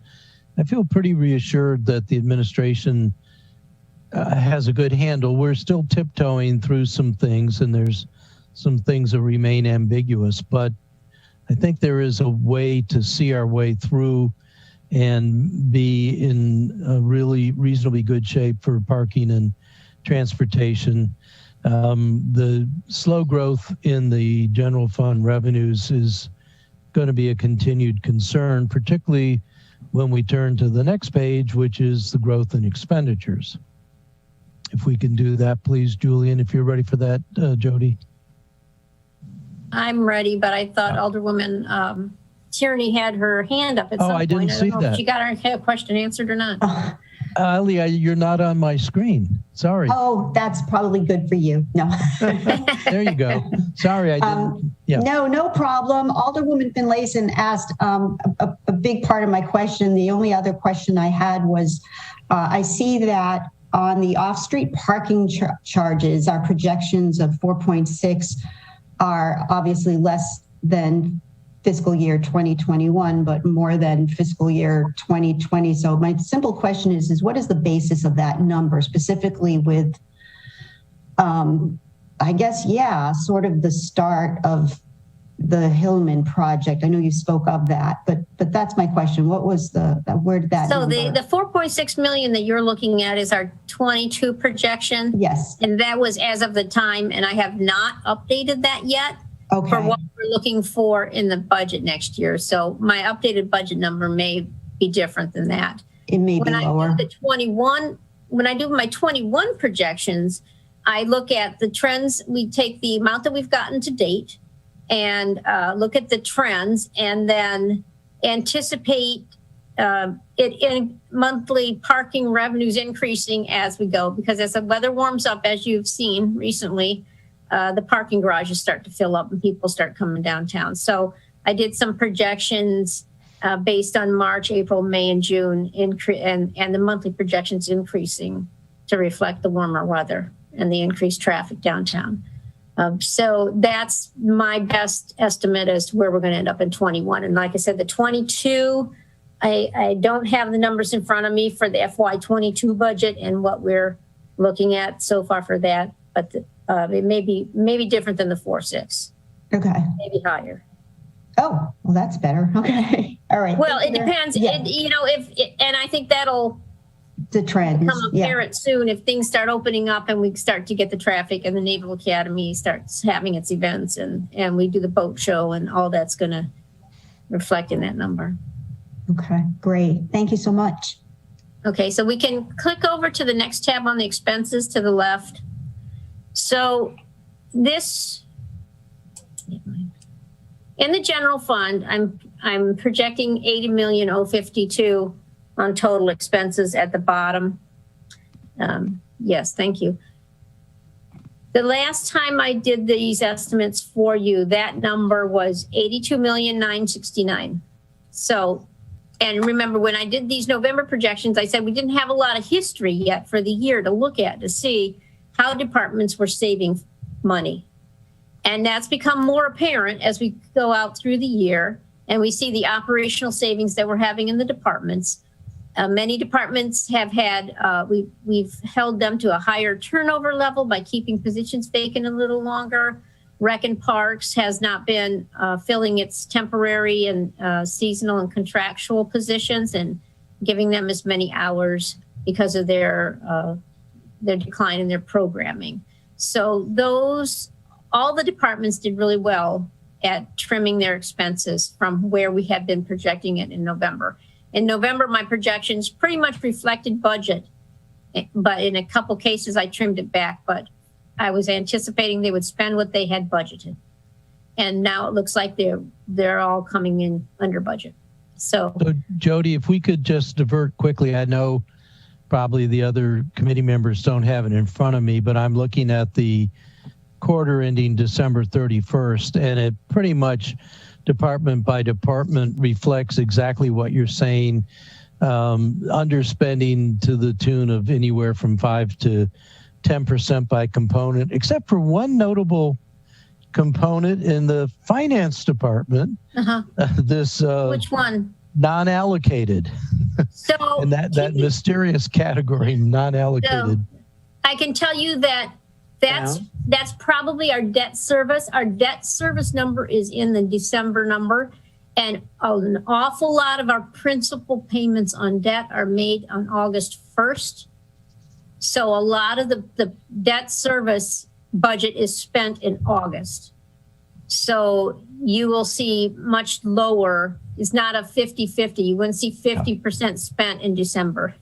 I feel pretty reassured that the administration has a good handle. We're still tiptoeing through some things, and there's some things that remain ambiguous, but I think there is a way to see our way through and be in a really reasonably good shape for parking and transportation. The slow growth in the general fund revenues is going to be a continued concern, particularly when we turn to the next page, which is the growth in expenditures. If we can do that, please, Julian, if you're ready for that, Jody. I'm ready, but I thought Alderwoman Tierney had her hand up at some point. I didn't see that. If she got her question answered or not. Ali, you're not on my screen. Sorry. Oh, that's probably good for you. No. There you go. Sorry, I didn't. Yeah. No problem. Alderwoman Finlayson asked a big part of my question. The only other question I had was, I see that on the off-street parking charges, our projections of 4.6 are obviously less than fiscal year 2021, but more than fiscal year 2020. So my simple question is what is the basis of that number, specifically with, I guess, sort of the start of the Hillman project? I know you spoke of that, but that's my question. What was where did that? So number? the 4.6 million that you're looking at is our 22 projection. Yes. And that was as of the time, and I have not updated that yet. Okay. For what we're looking for in the budget next year. So my updated budget number may be different than that. It may be lower. When I do my 21 projections, I look at the trends. We take the amount that we've gotten to date and look at the trends, and then anticipate it in monthly parking revenues increasing as we go, because as the weather warms up, as you've seen recently, the parking garages start to fill up and people start coming downtown. So I did some projections based on March, April, May, and June, and the monthly projections increasing to reflect the warmer weather and the increased traffic downtown. So that's my best estimate as to where we're going to end up in 21. And like I said, the 22, I don't have the numbers in front of me for the FY22 budget and what we're looking at so far for that, but it may be different than the 4.6. Okay. Maybe higher. Oh, well, that's better. Okay. All right. Well, it depends. Yeah. And I think that'll the trend become apparent soon if things start opening up and we start to get the traffic and the Naval Academy starts having its events and we do the boat show, and all that's going to reflect in that number. Okay, great. Thank you so much. Okay, so we can click over to the next tab on the expenses to the left. So this, in the general fund, I'm projecting 80,052 on total expenses at the bottom. Yes, thank you. The last time I did these estimates for you, that number was 82,969,000. So, and remember when I did these November projections, I said we didn't have a lot of history yet for the year to look at to see how departments were saving money. And that's become more apparent as we go out through the year and we see the operational savings that we're having in the departments. Many departments have had, we've held them to a higher turnover level by keeping positions vacant a little longer. Rec and Parks has not been filling its temporary and seasonal and contractual positions and giving them as many hours because of their decline in their programming. So all the departments did really well at trimming their expenses from where we had been projecting it in November. In November, my projections pretty much reflected budget, but in a couple cases I trimmed it back, but I was anticipating they would spend what they had budgeted. And now it looks like they're all coming in under budget. So Jody, if we could just divert quickly, I know probably the other committee members don't have it in front of me, but I'm looking at the quarter ending December 31st, and it pretty much department by department reflects exactly what you're saying. Underspending to the tune of anywhere from 5 to 10% by component, except for one notable component in the finance department. Which one? Non-allocated. So and that mysterious category, non-allocated. So I can tell you that's probably our debt service. Our debt service number is in the December number, and an awful lot of our principal payments on debt are made on August 1st. So a lot of the debt service budget is spent in August. So you will see much lower. It's not a 50-50. You wouldn't see 50% spent in December.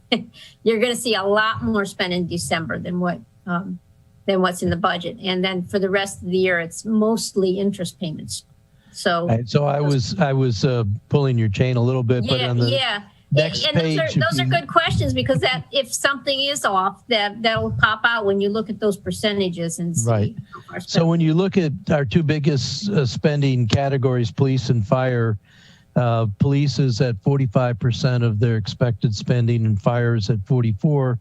You're going to see a lot more spent in December than what's in the budget. And then for the rest of the year, it's mostly interest payments. So, right, so I was pulling your chain a little bit, but on the next page, those are good questions, because that if something is off, that'll pop out when you look at those percentages and see. Right. So when you look at our two biggest spending categories, police and fire, police is at 45% of their expected spending, and fire is at 44%.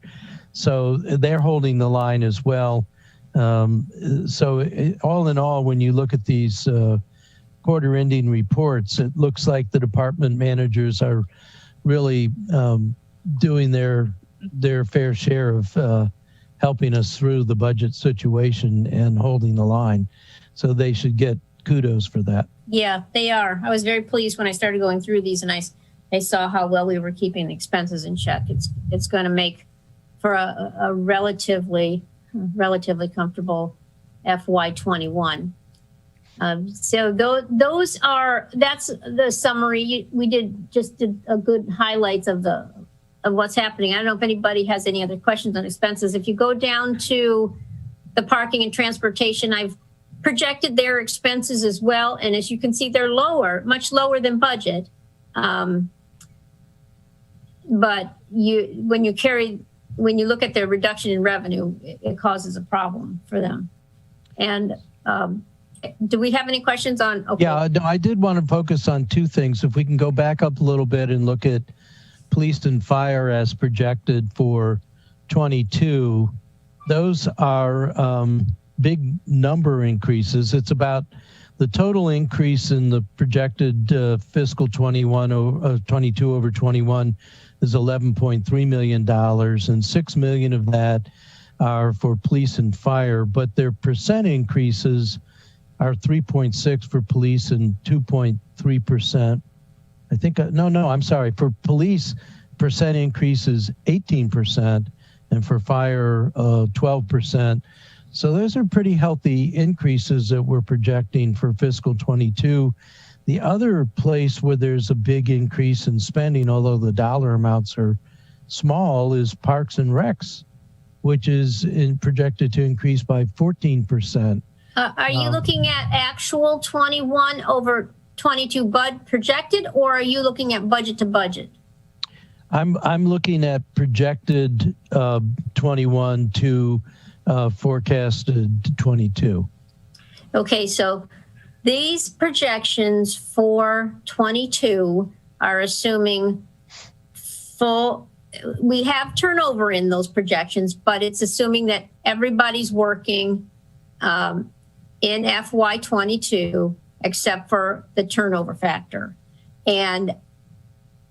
So they're holding the line as well. All in all, when you look at these quarter ending reports, it looks like the department managers are really doing their fair share of helping us through the budget situation and holding the line. So they should get kudos for that. Yeah, they are. I was very pleased when I started going through these, and I saw how well we were keeping expenses in check. It's going to make for a relatively comfortable FY21. So that's the summary. We did a good highlights of what's happening. I don't know if anybody has any other questions on expenses. If you go down to the parking and transportation, I've projected their expenses as well. And as you can see, they're lower, much lower than budget. But when you look at their reduction in revenue, it causes a problem for them. And do we have any questions on? Okay. Yeah, no, I did want to focus on two things. If we can go back up a little bit and look at police and fire as projected for 22, those are big number increases. It's about the total increase in the projected fiscal 22 over 21 is $11.3 million, and $6 million of that are for police and fire, but their percent increases are 3.6 for police and 2.3%. I think, I'm sorry. For police, percent increase is 18%, and for fire, 12%. So those are pretty healthy increases that we're projecting for fiscal 22. The other place where there's a big increase in spending, although the dollar amounts are small, is Parks and Recs, which is projected to increase by 14%. Are you looking at actual 21 over 22 bud projected, or are you looking at budget to budget? I'm looking at projected 21 to forecasted 22. Okay, so these projections for 22 are assuming we have turnover in those projections, but it's assuming that everybody's working in FY22 except for the turnover factor. And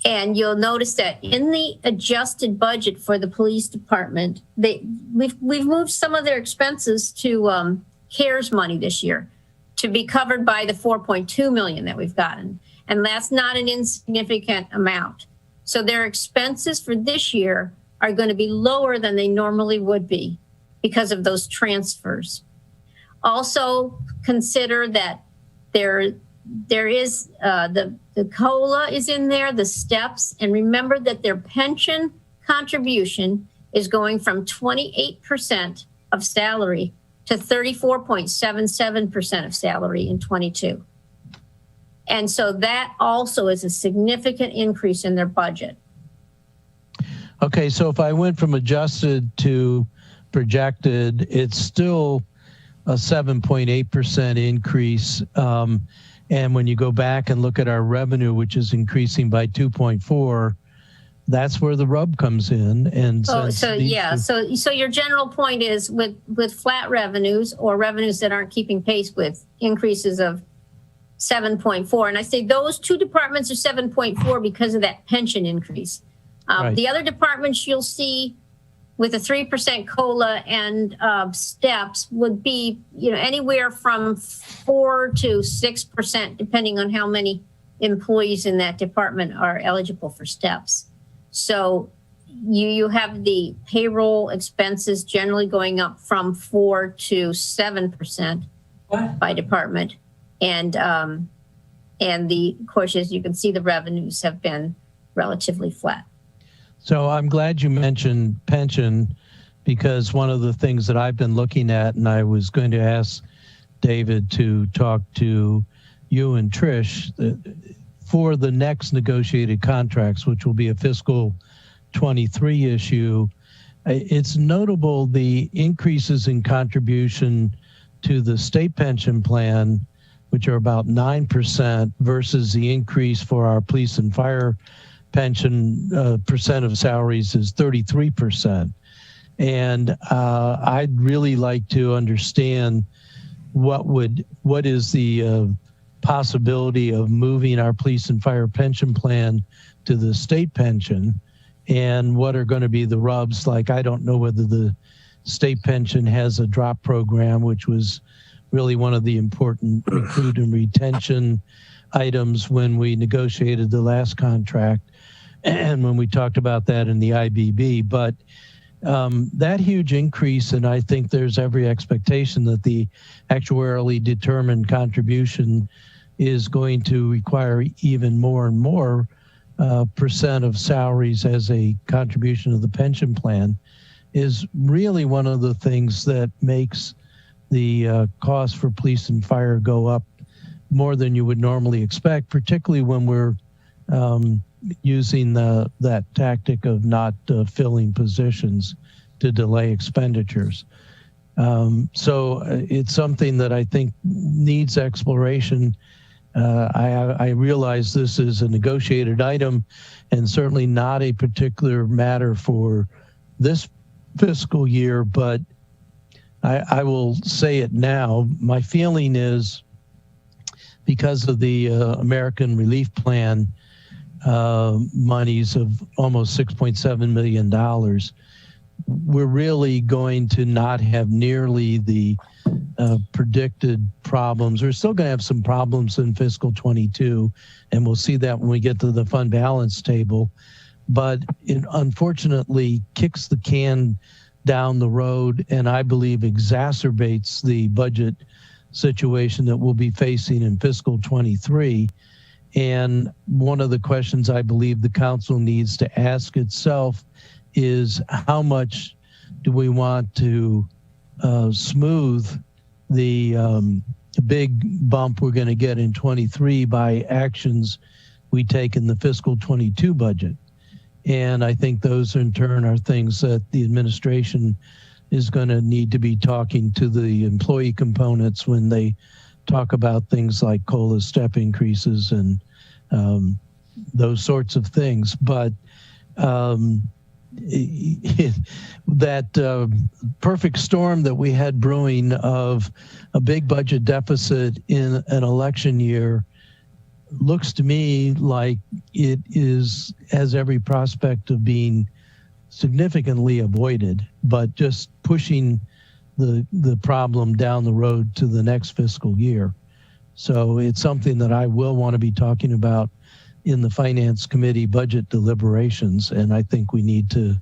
you'll notice that in the adjusted budget for the police department, we've moved some of their expenses to CARES money this year. to be covered by the 4.2 million that we've gotten. And that's not an insignificant amount. So their expenses for this year are going to be lower than they normally would be because of those transfers. Also consider that there is the COLA is in there, the steps, and remember that their pension contribution is going from 28% of salary to 34.77% of salary in 22. And so that also is a significant increase in their budget. Okay, so if I went from adjusted to projected, it's still a 7.8% increase. And when you go back and look at our revenue, which is increasing by 2.4, that's where the rub comes in. And so your general point is with flat revenues or revenues that aren't keeping pace with increases of 7.4, and I say those two departments are 7.4 because of that pension increase. Right. The other departments you'll see with a 3% COLA and steps would be, anywhere from 4 to 6%, depending on how many employees in that department are eligible for steps. So you have the payroll expenses generally going up from 4 to 7% by department. And of course, as you can see, the revenues have been relatively flat. So I'm glad you mentioned pension, because one of the things that I've been looking at, and I was going to ask David to talk to you and Trish for the next negotiated contracts, which will be a fiscal 23 issue. It's notable the increases in contribution to the state pension plan, which are about 9%, versus the increase for our police and fire pension percent of salaries is 33%. And I'd really like to understand what is the possibility of moving our police and fire pension plan to the state pension, and what are going to be the rubs. Like, I don't know whether the state pension has a drop program, which was really one of the important recruit and retention items when we negotiated the last contract and when we talked about that in the IBB. But that huge increase, and I think there's every expectation that the actuarially determined contribution is going to require even more and more percent of salaries as a contribution of the pension plan, is really one of the things that makes the cost for police and fire go up more than you would normally expect, particularly when we're using that tactic of not filling positions to delay expenditures. So it's something that I think needs exploration. I realize this is a negotiated item and certainly not a particular matter for this fiscal year, but I will say it now. My feeling is, because of the American Relief Plan monies of almost $6.7 million, we're really going to not have nearly the predicted problems. We're still going to have some problems in fiscal 22, and we'll see that when we get to the fund balance table. But it unfortunately kicks the can down the road, and I believe exacerbates the budget situation that we'll be facing in fiscal 23. And one of the questions I believe the council needs to ask itself is, how much do we want to smooth the big bump we're going to get in 23 by actions we take in the fiscal 22 budget? And I think those in turn are things that the administration is going to need to be talking to the employee components when they talk about things like COLA step increases and those sorts of things. But that perfect storm that we had brewing of a big budget deficit in an election year looks to me like it has every prospect of being significantly avoided, but just pushing the problem down the road to the next fiscal year. So it's something that I will want to be talking about in the Finance Committee budget deliberations, and I think we need to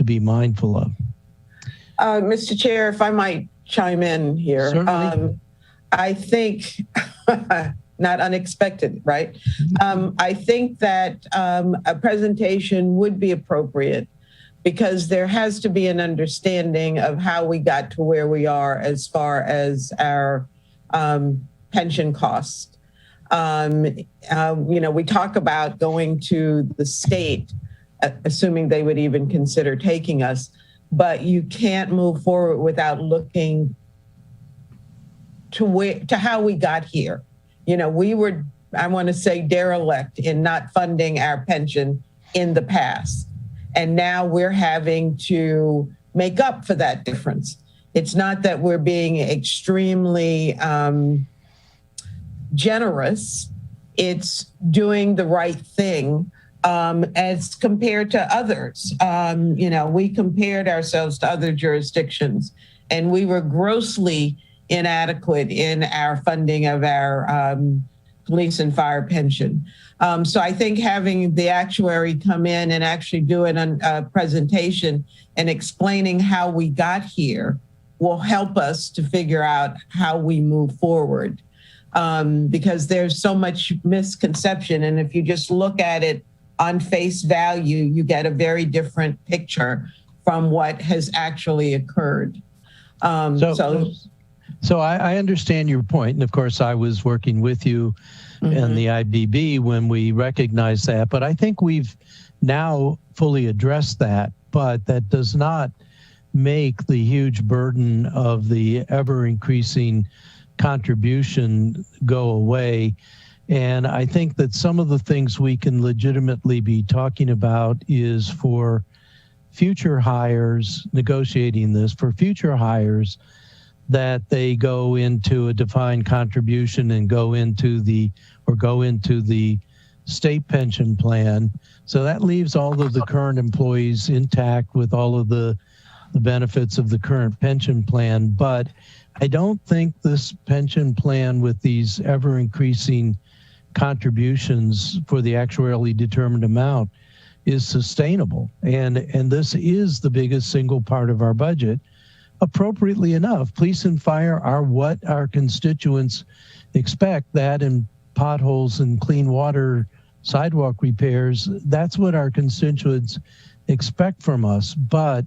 be mindful of. Mr. Chair, if I might chime in here. Certainly. I think, not unexpected, right? I think that a presentation would be appropriate because there has to be an understanding of how we got to where we are as far as our pension costs. We talk about going to the state, assuming they would even consider taking us, but you can't move forward without looking to how we got here. We were, I want to say, derelict in not funding our pension in the past. And now we're having to make up for that difference. It's not that we're being extremely generous. It's doing the right thing as compared to others. We compared ourselves to other jurisdictions, and we were grossly inadequate in our funding of our police and fire pension. So I think having the actuary come in and actually do a presentation and explaining how we got here will help us to figure out how we move forward. Because there's so much misconception. And if you just look at it on face value, you get a very different picture from what has actually occurred. So I understand your point. And of course, I was working with you and the IBB when we recognized that. But I think we've now fully addressed that. But that does not make the huge burden of the ever increasing contribution go away. And I think that some of the things we can legitimately be talking about is for future hires, negotiating this for future hires, that they go into a defined contribution and go into the state pension plan. So that leaves all of the current employees intact with all of the benefits of the current pension plan. But I don't think this pension plan with these ever increasing contributions for the actuarially determined amount is sustainable. And this is the biggest single part of our budget. Appropriately enough, police and fire are what our constituents expect, that and potholes and clean water, sidewalk repairs. That's what our constituents expect from us. But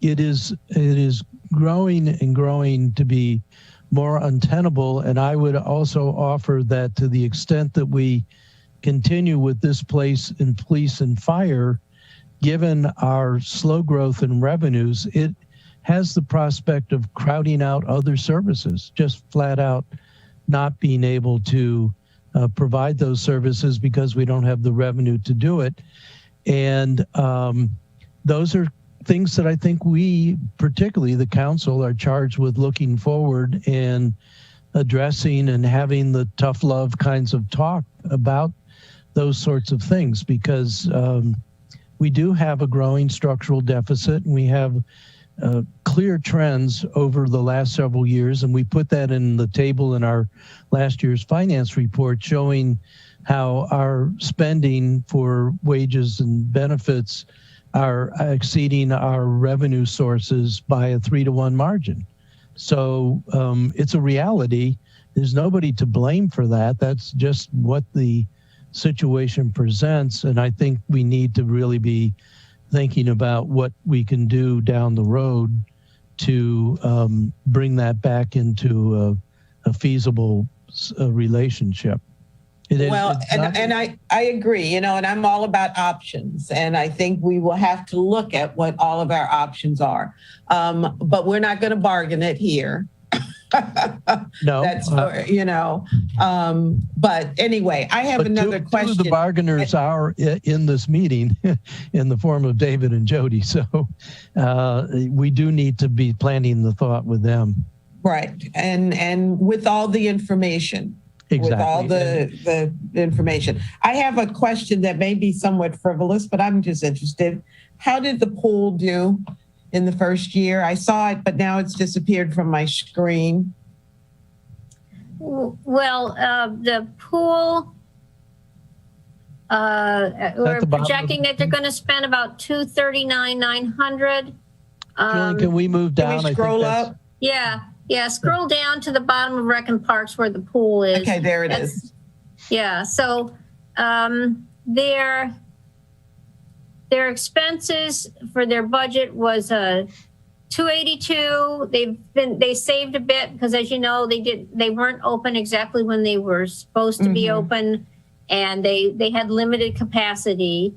it is growing and growing to be more untenable. And I would also offer that to the extent that we continue with this place in police and fire, given our slow growth in revenues, it has the prospect of crowding out other services, just flat out not being able to provide those services because we don't have the revenue to do it. And those are things that I think we, particularly the council, are charged with looking forward and addressing and having the tough love kinds of talk about those sorts of things, because we do have a growing structural deficit, and we have clear trends over the last several years, and we put that in the table in our last year's finance report, showing how our spending for wages and benefits are exceeding our revenue sources by a 3-to-1 margin. So it's a reality. There's nobody to blame for that. That's just what the situation presents, and I think we need to really be thinking about what we can do down the road to bring that back into a feasible relationship. I agree, and I'm all about options, and I think we will have to look at what all of our options are, but we're not going to bargain it here. No, that's but anyway, I have another question. Two of the bargainers are in this meeting in the form of David and Jody, so we do need to be planting the thought with them. Right, and with all the information. Exactly. With all the information. I have a question that may be somewhat frivolous, but I'm just interested. How did the pool do in the first year? I saw it, but now it's disappeared from my screen. Well, the pool, we're projecting that they're going to spend about $239,900. Julie, can we move down? Can we scroll up? Yeah. Scroll down to the bottom of Rec and Parks where the pool is. Okay, there it is. Yeah. So their expenses for their budget was $282. They saved a bit because, as you know, they weren't open exactly when they were supposed to be open, and they had limited capacity.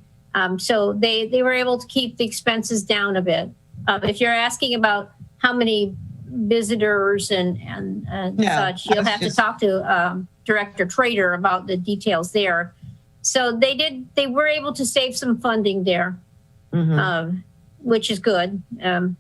So they were able to keep the expenses down a bit. If you're asking about how many visitors and such, you'll have to talk to Director Trader about the details there. So they were able to save some funding there, which is good. I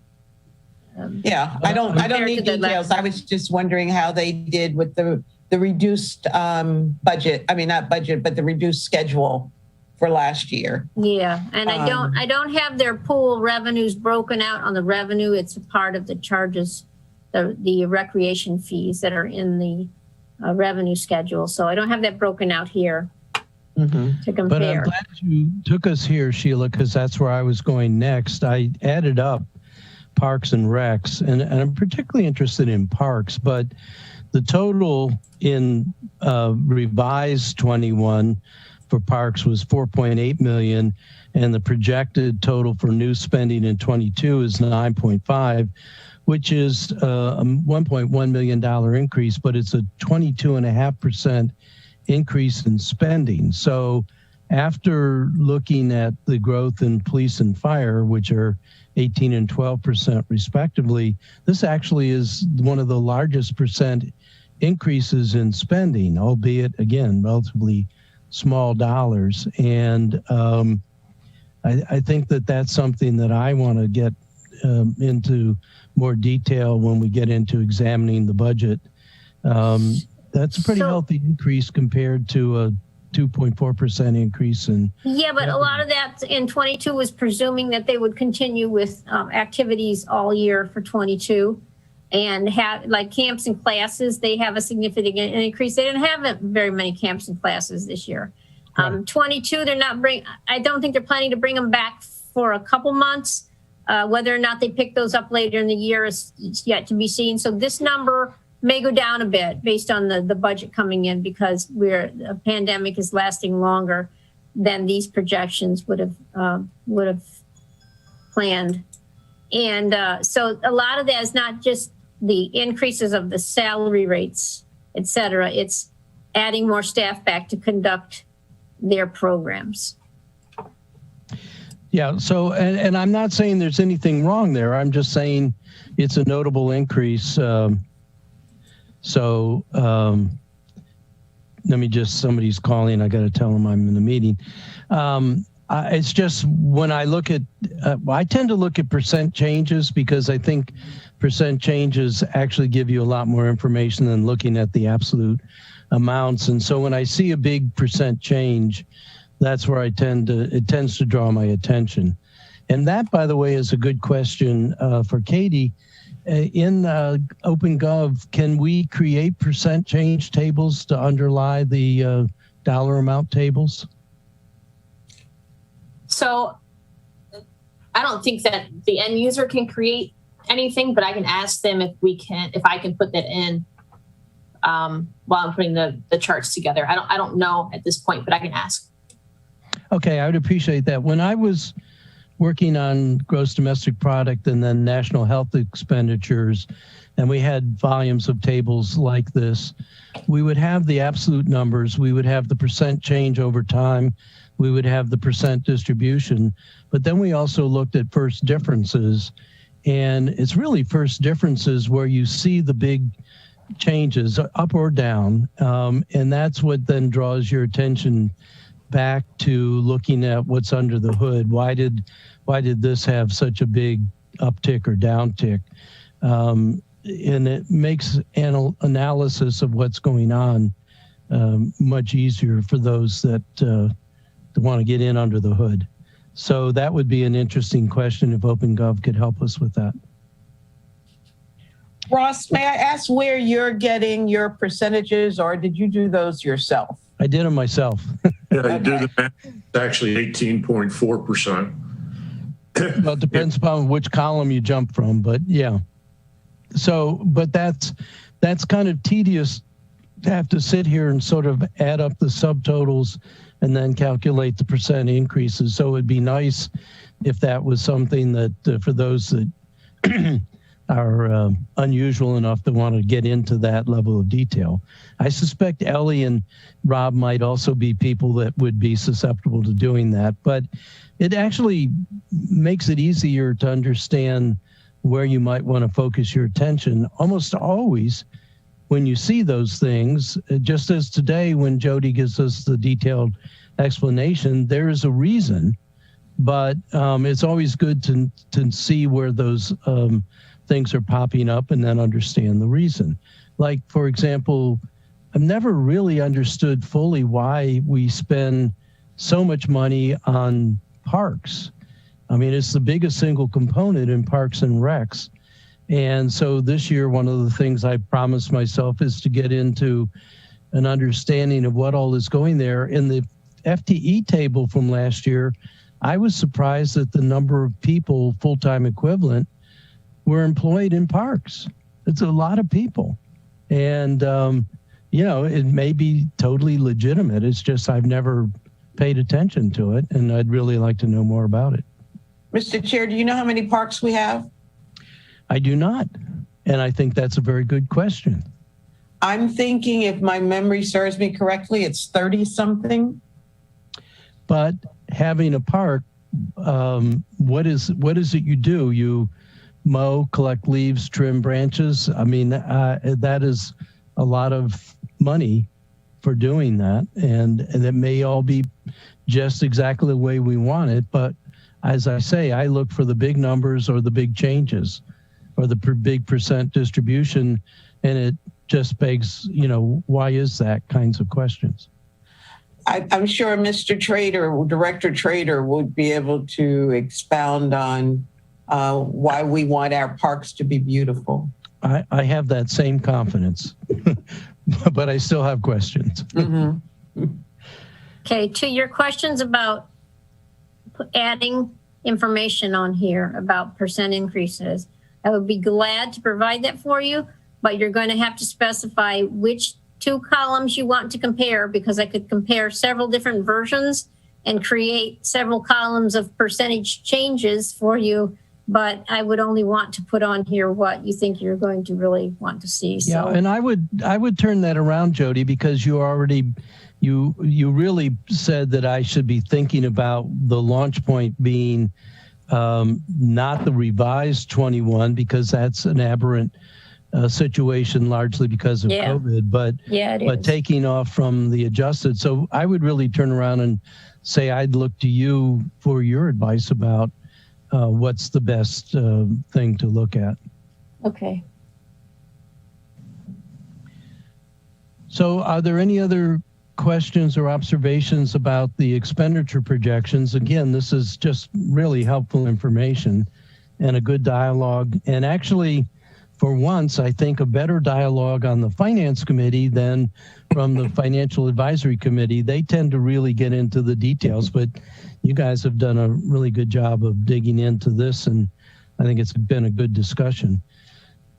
don't need details. I was just wondering how they did with the reduced budget. I mean, not budget, but the reduced schedule for last year. Yeah, and I don't have their pool revenues broken out on the revenue. It's a part of the charges, the recreation fees that are in the revenue schedule. So I don't have that broken out here to compare. But I'm glad you took us here, Sheila, because that's where I was going next. I added up Parks and Recs, and I'm particularly interested in Parks, but the total in revised 21 for Parks was 4.8 million, and the projected total for new spending in 22 is 9.5, which is a $1.1 million increase, but it's a 22.5% increase in spending. So after looking at the growth in police and fire, which are 18 and 12% respectively, this actually is one of the largest percent increases in spending, albeit, again, relatively small dollars. And I think that that's something that I want to get into more detail when we get into examining the budget. That's a pretty healthy increase compared to a 2.4% increase in. Yeah, but a lot of that in 22 was presuming that they would continue with activities all year for 22. And have like camps and classes, they have a significant increase. They didn't have very many camps and classes this year. 22, I don't think they're planning to bring them back for a couple months. Whether or not they pick those up later in the year is yet to be seen. So this number may go down a bit based on the budget coming in, because the pandemic is lasting longer than these projections would have planned. And so a lot of that is not just the increases of the salary rates, et cetera. It's adding more staff back to conduct their programs. Yeah. So, and I'm not saying there's anything wrong there. I'm just saying it's a notable increase. Somebody's calling. I got to tell them I'm in the meeting. It's just when I look at, I tend to look at percent changes because I think percent changes actually give you a lot more information than looking at the absolute amounts. And so when I see a big percent change, that's where it tends to draw my attention. And that, by the way, is a good question for Katie. In OpenGov, can we create percent change tables to underlie the dollar amount tables? So I don't think that the end user can create anything, but I can ask them if I can put that in while I'm putting the charts together. I don't know at this point, but I can ask. Okay, I would appreciate that. When I was working on gross domestic product and then national health expenditures, and we had volumes of tables like this, we would have the absolute numbers, we would have the percent change over time, we would have the percent distribution, but then we also looked at first differences, and it's really first differences where you see the big changes up or down, and that's what then draws your attention back to looking at what's under the hood. Why did this have such a big uptick or downtick? And it makes analysis of what's going on much easier for those that want to get in under the hood. So that would be an interesting question if OpenGov could help us with that. Ross, may I ask where you're getting your percentages, or did you do those yourself? I did them myself. Yeah, you do the math. It's actually 18.4%. Well, it depends upon which column you jump from, but yeah. So, but that's kind of tedious to have to sit here and sort of add up the subtotals and then calculate the percent increases. So it'd be nice if that was something that for those that are unusual enough to want to get into that level of detail. I suspect Ellie and Rob might also be people that would be susceptible to doing that, but it actually makes it easier to understand where you might want to focus your attention. Almost always when you see those things, just as today when Jody gives us the detailed explanation, there is a reason, but it's always good to see where those things are popping up and then understand the reason. Like, for example, I've never really understood fully why we spend so much money on parks. I mean, it's the biggest single component in Parks and Recs. And so this year, one of the things I promised myself is to get into an understanding of what all is going there. In the FTE table from last year, I was surprised at the number of people, full-time equivalent, were employed in parks. It's a lot of people. And, you know, it may be totally legitimate. It's just I've never paid attention to it, and I'd really like to know more about it. Mr. Chair, do you know how many parks we have? I do not. And I think that's a very good question. I'm thinking, if my memory serves me correctly, it's 30-something. But having a park, what is it you do? You mow, collect leaves, trim branches. I mean, that is a lot of money for doing that. And it may all be just exactly the way we want it. But as I say, I look for the big numbers or the big changes or the big percent distribution. And it just begs, you know, why is that kinds of questions? I'm sure Mr. Trader, Director Trader, would be able to expound on why we want our parks to be beautiful. I have that same confidence, but I still have questions. Mm-hmm. Okay, to your questions about adding information on here about percent increases, I would be glad to provide that for you, but you're going to have to specify which two columns you want to compare, because I could compare several different versions and create several columns of percentage changes for you, but I would only want to put on here what you think you're going to really want to see. Yeah, so. And I would turn that around, Jody, because you already, you really said that I should be thinking about the launch point being not the revised 21, because that's an aberrant situation largely because of COVID, but taking off from the adjusted. So I would really turn around and say I'd look to you for your advice about what's the best thing to look at. Okay. So are there any other questions or observations about the expenditure projections? Again, this is just really helpful information and a good dialogue. And actually, for once, I think a better dialogue on the Finance Committee than from the Financial Advisory Committee. They tend to really get into the details, but you guys have done a really good job of digging into this, and I think it's been a good discussion.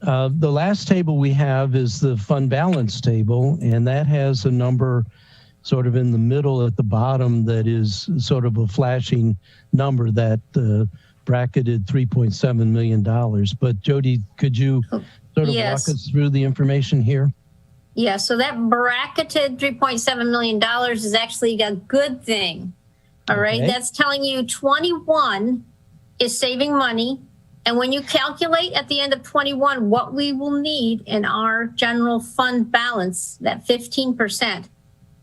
The last table we have is the fund balance table, and that has a number sort of in the middle at the bottom that is sort of a flashing number that bracketed $3.7 million. But Jody, could you sort of walk us through the information here? Yeah, so that bracketed $3.7 million is actually a good thing. All right, that's telling you 21 is saving money. And when you calculate at the end of 21 what we will need in our general fund balance, that 15%,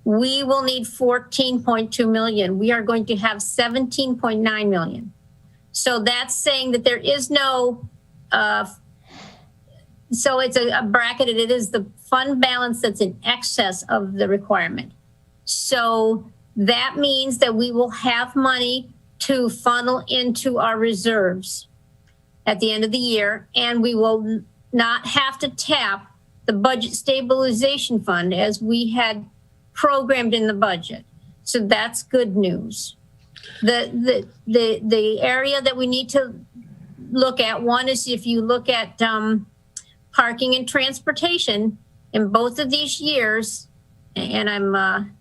we will need 14.2 million. We are going to have 17.9 million. So that's saying that there is no, so it's a bracketed, it is the fund balance that's in excess of the requirement. So that means that we will have money to funnel into our reserves at the end of the year, and we will not have to tap the budget stabilization fund as we had programmed in the budget. So that's good news. The area that we need to look at, one is if you look at parking and transportation in both of these years, and I'm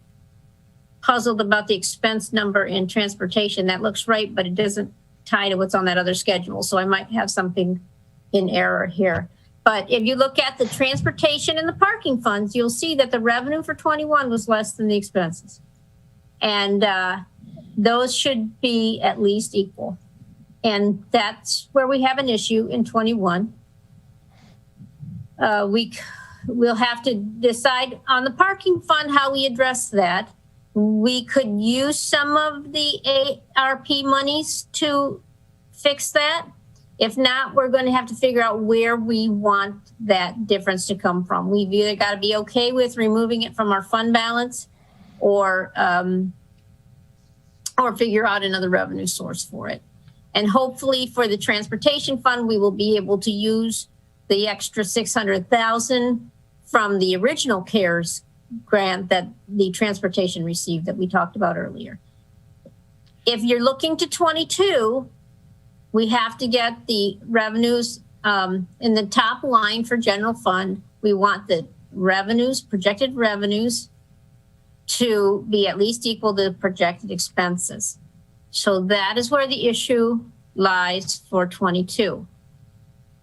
puzzled about the expense number in transportation. That looks right, but it doesn't tie to what's on that other schedule. So I might have something in error here. But if you look at the transportation and the parking funds, you'll see that the revenue for 21 was less than the expenses. And those should be at least equal. And that's where we have an issue in 21. We'll have to decide on the parking fund how we address that. We could use some of the ARP monies to fix that. If not, we're going to have to figure out where we want that difference to come from. We've either got to be okay with removing it from our fund balance or figure out another revenue source for it. And hopefully for the transportation fund, we will be able to use the extra $600,000 from the original CARES grant that the transportation received that we talked about earlier. If you're looking to 22, we have to get the revenues in the top line for general fund. We want the revenues, projected revenues, to be at least equal to projected expenses. So that is where the issue lies for 22.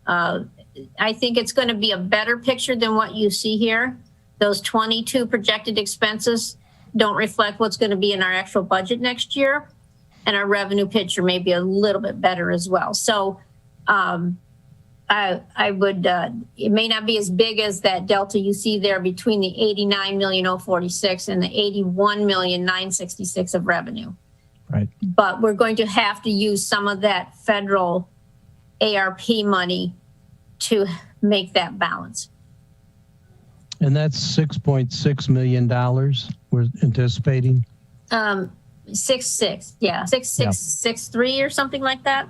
I think it's going to be a better picture than what you see here. Those 22 projected expenses don't reflect what's going to be in our actual budget next year. And our revenue picture may be a little bit better as well. So I would, it may not be as big as that delta you see there between the 89,046 and the 81,966 of revenue. Right. But we're going to have to use some of that federal ARP money to make that balance. And that's $6.6 million we're anticipating? 6.6, yeah, 6.663 or something like that.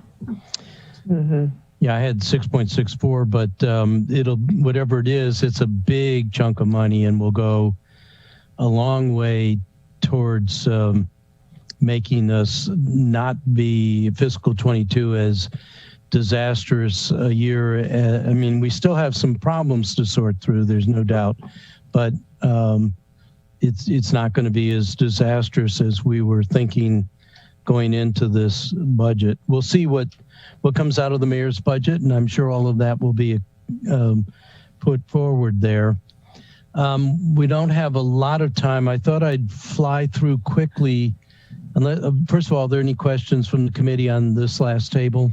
Mm-hmm. Yeah, I had 6.64, but it'll, whatever it is, it's a big chunk of money and will go a long way towards making us not be fiscal 22 as disastrous a year. I mean, we still have some problems to sort through, there's no doubt, but it's not going to be as disastrous as we were thinking going into this budget. We'll see what comes out of the mayor's budget, and I'm sure all of that will be put forward there. We don't have a lot of time. I thought I'd fly through quickly. First of all, are there any questions from the committee on this last table?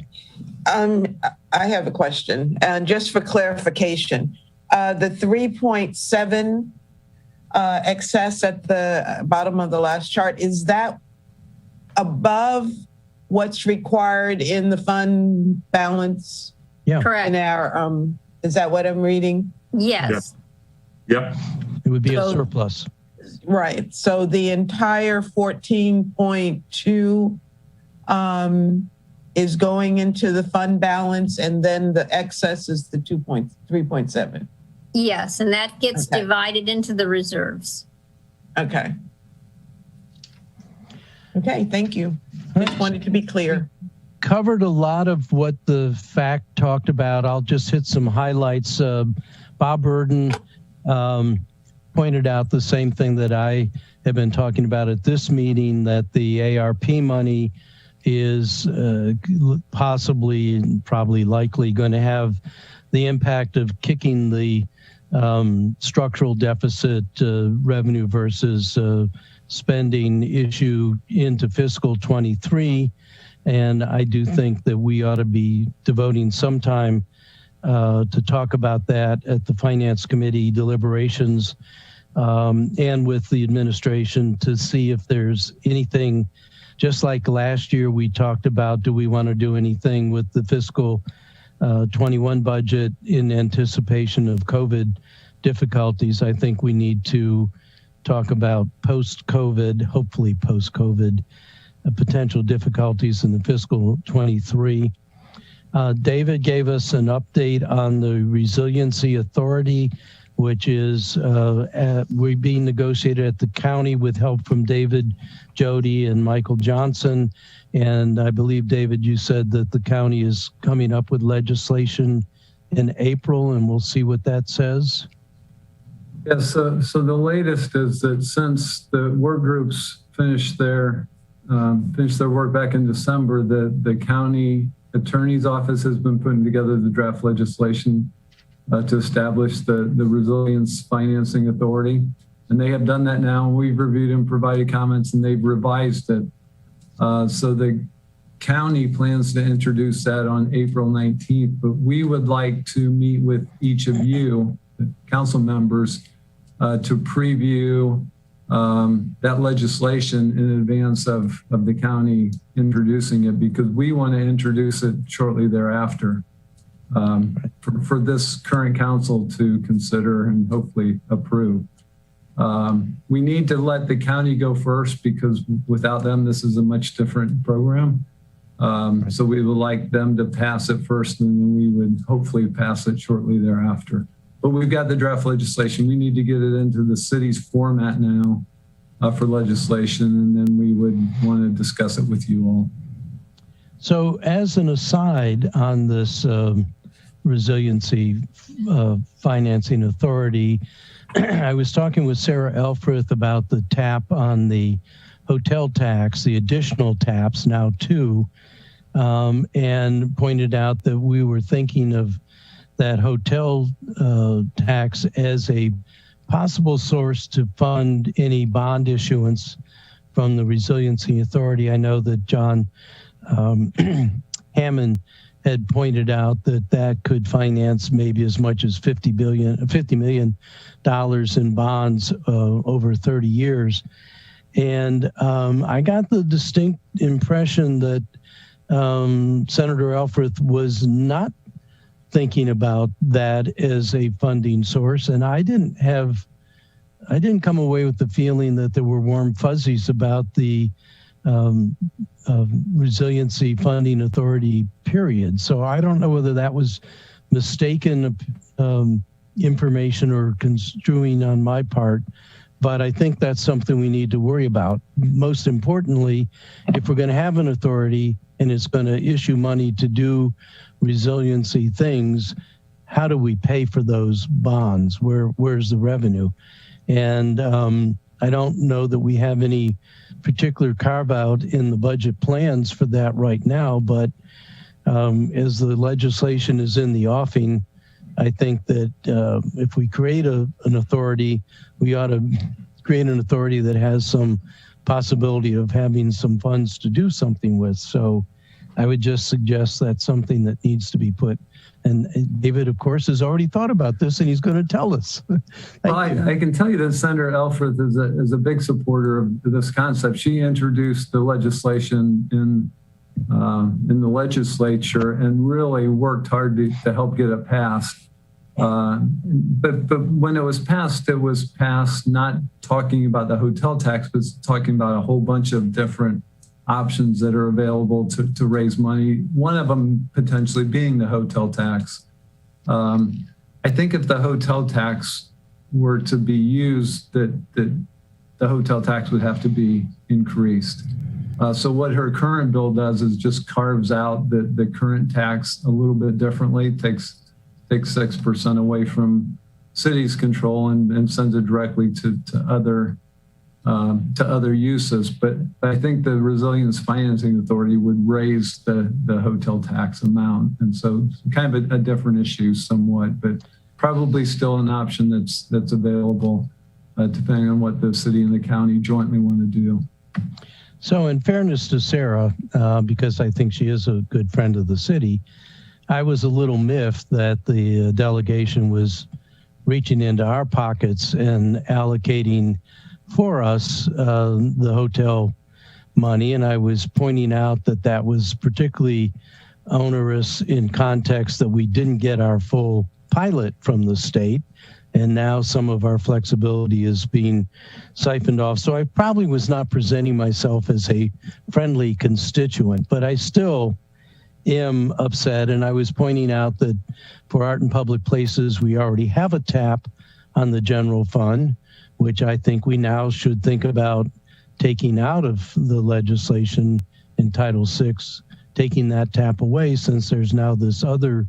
I have a question, and just for clarification, the 3.7 excess at the bottom of the last chart, is that above what's required in the fund balance? Yeah. Correct. In our, is that what I'm reading? Yes. Yep. It would be a surplus. Right. So the entire 14.2 is going into the fund balance, and then the excess is the 3.7. Yes, and that gets divided into the reserves. Okay. Okay, thank you. Just wanted to be clear. Covered a lot of what the fact talked about. I'll just hit some highlights. Bob Burden pointed out the same thing that I have been talking about at this meeting, that the ARP money is possibly and probably likely going to have the impact of kicking the structural deficit revenue versus spending issue into fiscal 23. And I do think that we ought to be devoting some time to talk about that at the Finance Committee deliberations and with the administration to see if there's anything, just like last year we talked about, do we want to do anything with the fiscal 21 budget in anticipation of COVID difficulties. I think we need to talk about post-COVID, hopefully post-COVID, potential difficulties in the fiscal 23. David gave us an update on the Resiliency Authority, which is we're being negotiated at the county with help from David, Jody, and Michael Johnson. And I believe, David, you said that the county is coming up with legislation in April, and we'll see what that says. Yes, so the latest is that since the work groups finished their work back in December, the county attorney's office has been putting together the draft legislation to establish the Resilience Financing Authority. And they have done that now. We've reviewed and provided comments, and they've revised it. So the county plans to introduce that on April 19th, but we would like to meet with each of you, the council members, to preview that legislation in advance of the county introducing it, because we want to introduce it shortly thereafter for this current council to consider and hopefully approve. We need to let the county go first, because without them, this is a much different program. So we would like them to pass it first, and then we would hopefully pass it shortly thereafter. But we've got the draft legislation. We need to get it into the city's format now for legislation, and then we would want to discuss it with you all. So as an aside on this Resiliency Financing Authority, I was talking with Sarah Elfrith about the tap on the hotel tax, the additional taps, now 2, and pointed out that we were thinking of that hotel tax as a possible source to fund any bond issuance from the Resiliency Authority. I know that John Hammond had pointed out that that could finance maybe as much as $50 million in bonds over 30 years. And I got the distinct impression that Senator Elfrith was not thinking about that as a funding source. And I didn't come away with the feeling that there were warm fuzzies about the Resiliency Funding Authority, period. So I don't know whether that was mistaken information or construing on my part, but I think that's something we need to worry about. Most importantly, if we're going to have an authority and it's going to issue money to do resiliency things, how do we pay for those bonds? Where's the revenue? And I don't know that we have any particular carve out in the budget plans for that right now, but as the legislation is in the offing, I think that if we create an authority, we ought to create an authority that has some possibility of having some funds to do something with. So I would just suggest that's something that needs to be put. And David, of course, has already thought about this, and he's going to tell us. Well, I can tell you that Senator Elfrith is a big supporter of this concept. She introduced the legislation in the legislature and really worked hard to help get it passed. But when it was passed not talking about the hotel tax, but talking about a whole bunch of different options that are available to raise money, one of them potentially being the hotel tax. I think if the hotel tax were to be used, that the hotel tax would have to be increased. So what her current bill does is just carves out the current tax a little bit differently, takes 6% away from city's control and sends it directly to other uses. But I think the Resilience Financing Authority would raise the hotel tax amount. And so it's kind of a different issue somewhat, but probably still an option that's available depending on what the city and the county jointly want to do. So in fairness to Sarah, because I think she is a good friend of the city, I was a little miffed that the delegation was reaching into our pockets and allocating for us the hotel money. And I was pointing out that that was particularly onerous in context that we didn't get our full pilot from the state. And now some of our flexibility is being siphoned off. So I probably was not presenting myself as a friendly constituent, but I still am upset, and I was pointing out that for art and public places, we already have a tap on the general fund, which I think we now should think about taking out of the legislation in Title VI, taking that tap away since there's now this other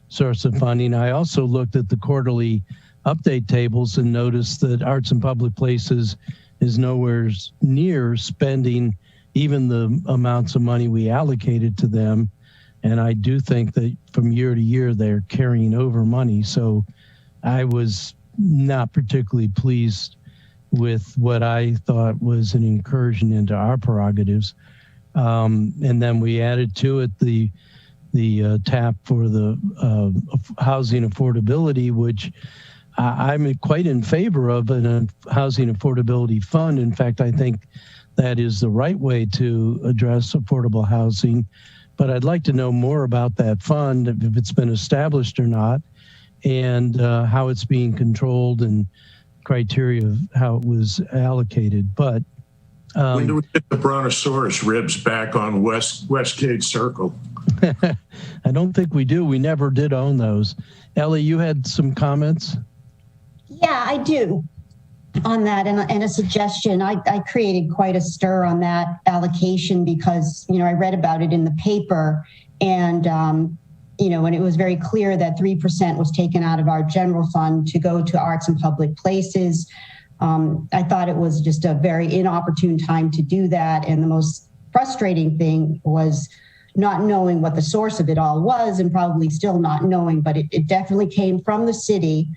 source of funding. I also looked at the quarterly update tables and noticed that arts and public places is nowhere near spending even the amounts of money we allocated to them. And I do think that from year to year, they're carrying over money. So I was not particularly pleased with what I thought was an incursion into our prerogatives. And then we added to it the tap for the housing affordability, which I'm quite in favor of a housing affordability fund. In fact, I think that is the right way to address affordable housing. But I'd like to know more about that fund, if it's been established or not, and how it's being controlled and criteria of how it was allocated. But when do we get the brontosaurus ribs back on Westgate Circle? I don't think we do. We never did own those. Ellie, you had some comments? Yeah, I do on that, and a suggestion. I created quite a stir on that allocation because, I read about it in the paper, and, and it was very clear that 3% was taken out of our general fund to go to arts and public places. I thought it was just a very inopportune time to do that. And the most frustrating thing was not knowing what the source of it all was, and probably still not knowing, but it definitely came from the city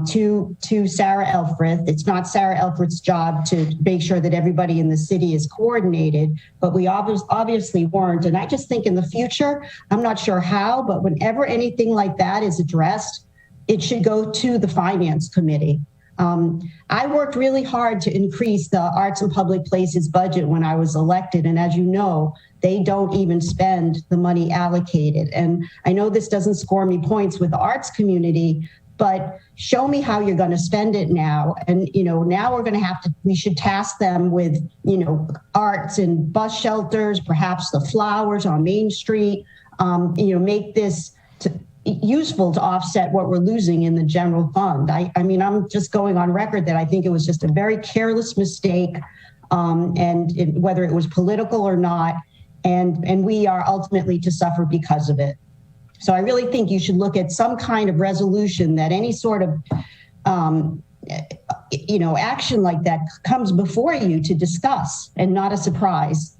to Sarah Elfreth. It's not Sarah Elfreth's job to make sure that everybody in the city is coordinated, but we obviously weren't. And I just think in the future, I'm not sure how, but whenever anything like that is addressed, it should go to the finance committee. I worked really hard to increase the arts and public places budget when I was elected. And as you know, they don't even spend the money allocated. And I know this doesn't score me points with the arts community, but show me how you're going to spend it now. And, now we're going to we should task them with, arts and bus shelters, perhaps the flowers on Main Street, make this useful to offset what we're losing in the general fund. I'm just going on record that I think it was just a very careless mistake, and whether it was political or not, and we are ultimately to suffer because of it. So I really think you should look at some kind of resolution that any sort of, action like that comes before you to discuss, and not a surprise.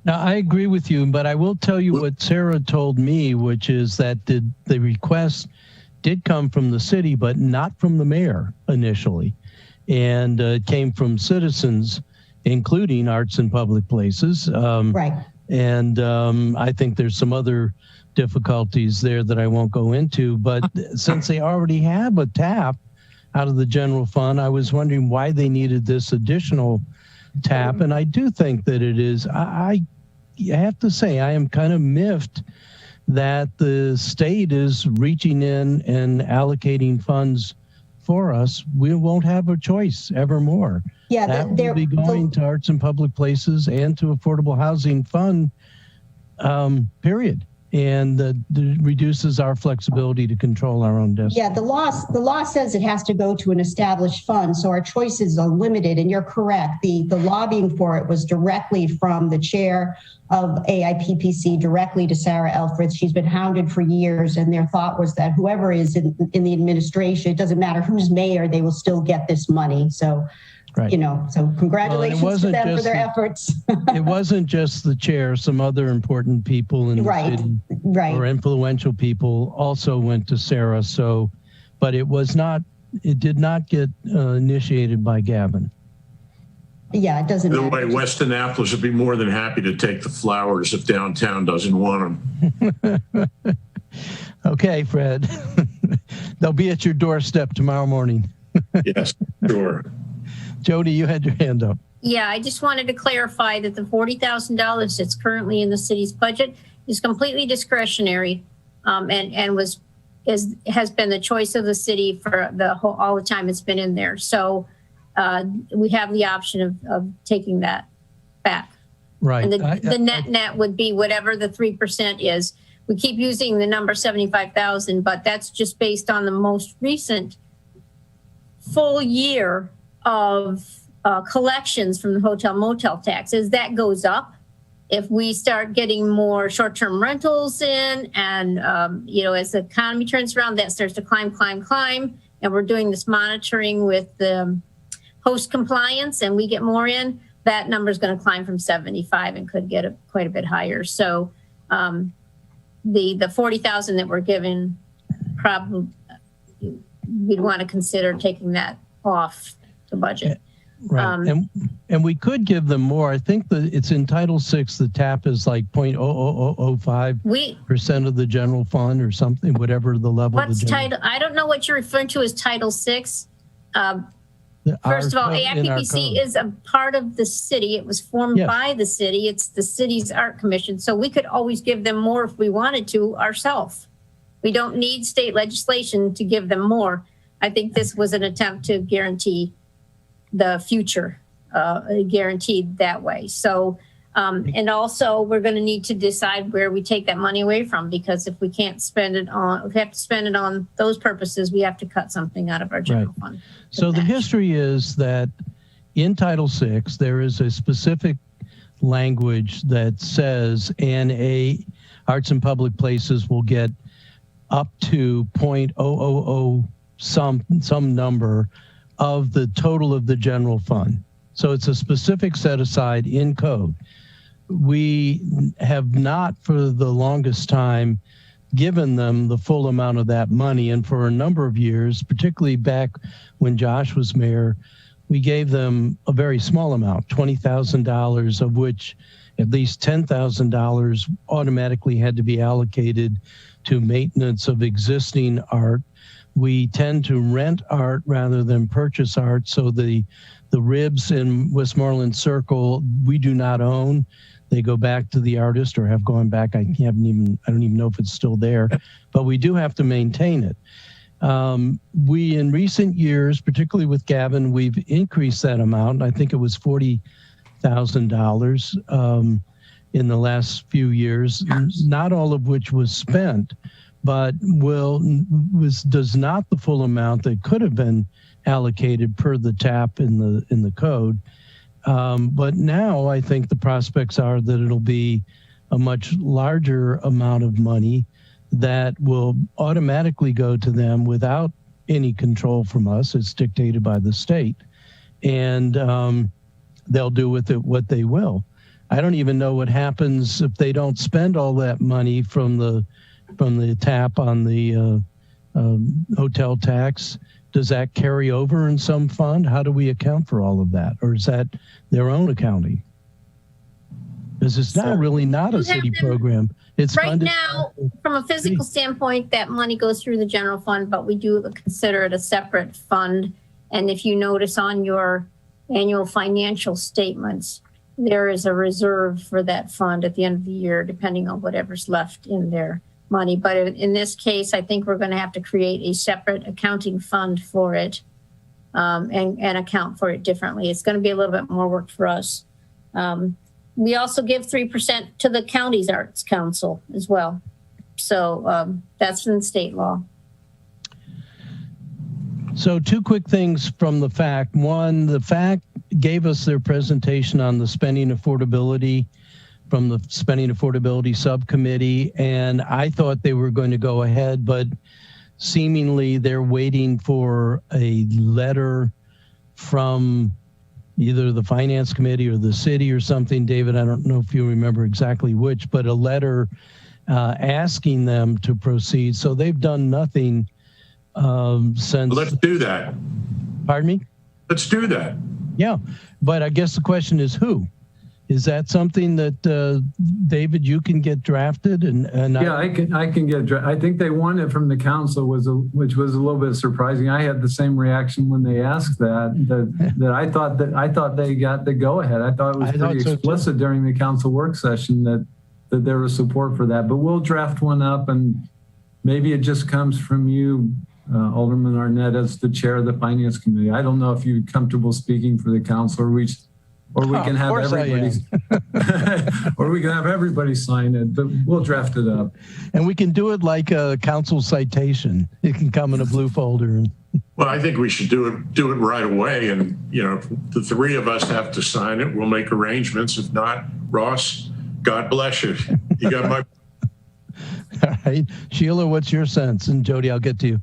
Now, I agree with you, but I will tell you what Sarah told me, which is that the request did come from the city, but not from the mayor initially. And it came from citizens, including arts and public places. Right. And I think there's some other difficulties there that I won't go into. But since they already have a tap out of the general fund, I was wondering why they needed this additional tap. And I do think that it is, I have to say, I am kind of miffed that the state is reaching in and allocating funds for us. We won't have a choice evermore. Yeah, that will be going to arts and public places and to affordable housing fund, period. And that reduces our flexibility to control our own destiny. Yeah, the law says it has to go to an established fund, so our choices are limited. And you're correct. The lobbying for it was directly from the chair of AIPPC, directly to Sarah Elfreth. She's been hounded for years, and their thought was that whoever is in the administration, it doesn't matter who's mayor, they will still get this money. So. Right. So congratulations to them for their efforts. It wasn't just the chair. Some other important people in the city or influential people also went to Sarah. So, but it did not get initiated by Gavin. Yeah, it doesn't matter. By the way, West Annapolis would be more than happy to take the flowers if downtown doesn't want them. Okay, Fred. They'll be at your doorstep tomorrow morning. Yes, sure. Jody, you had your hand up. Yeah, I just wanted to clarify that the $40,000 that's currently in the city's budget is completely discretionary, and has been the choice of the city for all the time it's been in there. So we have the option of taking that back. Right. And the net would be whatever the 3% is. We keep using the number 75,000, but that's just based on the most recent full year of collections from the hotel motel tax. As that goes up, if we start getting more short-term rentals in and, as the economy turns around, that starts to climb. And we're doing this monitoring with the host compliance and we get more in, that number is going to climb from 75 and could get quite a bit higher. So the 40,000 that we're given, probably we'd want to consider taking that off the budget. Right. And we could give them more. I think that it's in Title VI, the TAP is like 0.00005% of the general fund or something, whatever the level. What's title? I don't know what you're referring to as Title VI. First of all, AIPPC is a part of the city. It was formed by the city. It's the city's art commission. So we could always give them more if we wanted to ourselves. We don't need state legislation to give them more. I think this was an attempt to guarantee the future, guaranteed that way. So, and also we're going to need to decide where we take that money away from, because if we can't spend it on, if we have to spend it on those purposes, we have to cut something out of our general fund. So the history is that in Title VI, there is a specific language that says arts and public places will get up to 0.000 some number of the total of the general fund. So it's a specific set aside in code. We have not for the longest time given them the full amount of that money. And for a number of years, particularly back when Josh was mayor, we gave them a very small amount, $20,000, of which at least $10,000 automatically had to be allocated to maintenance of existing art. We tend to rent art rather than purchase art. So the ribs in Westmoreland Circle, we do not own. They go back to the artist, or have gone back. I don't even know if it's still there, but we do have to maintain it. We, in recent years, particularly with Gavin, we've increased that amount. I think it was $40,000 in the last few years, not all of which was spent, but does not the full amount that could have been allocated per the TAP in the code. But now I think the prospects are that it'll be a much larger amount of money that will automatically go to them without any control from us. It's dictated by the state, and they'll do with it what they will. I don't even know what happens if they don't spend all that money from the TAP on the hotel tax. Does that carry over in some fund? How do we account for all of that? Or is that their own accounting? Because it's not a city program. It's right now, from a physical standpoint, that money goes through the general fund, but we do consider it a separate fund. And if you notice on your annual financial statements, there is a reserve for that fund at the end of the year, depending on whatever's left in their money. But in this case, I think we're going to have to create a separate accounting fund for it and account for it differently. It's going to be a little bit more work for us. We also give 3% to the county's arts council as well. So that's in state law. So two quick things from the FAC. One, the FAC gave us their presentation on the spending affordability from the Spending Affordability Subcommittee, and I thought they were going to go ahead, but seemingly they're waiting for a letter from either the Finance Committee or the city or something. David, I don't know if you remember exactly which, but a letter asking them to proceed. So they've done nothing since. Let's do that. Pardon me? Let's do that. Yeah, but I guess the question is who? Is that something that David, you can get drafted? Yeah, I can get. I think they won it from the council, which was a little bit surprising. I had the same reaction when they asked that I thought they got the go ahead. I thought it was pretty explicit during the council work session that there was support for that. But we'll draft one up, and maybe it just comes from you, Alderman Arnett, as the chair of the Finance Committee. I don't know if you're comfortable speaking for the council, or we Or we can have everybody, or we can have everybody sign it, but we'll draft it up. And we can do it like a council citation. It can come in a blue folder. Well, I think we should do it right away. And, if the three of us have to sign it, we'll make arrangements. If not, Ross, God bless you. You got my... All right. Sheila, what's your sense? And Jody, I'll get to you.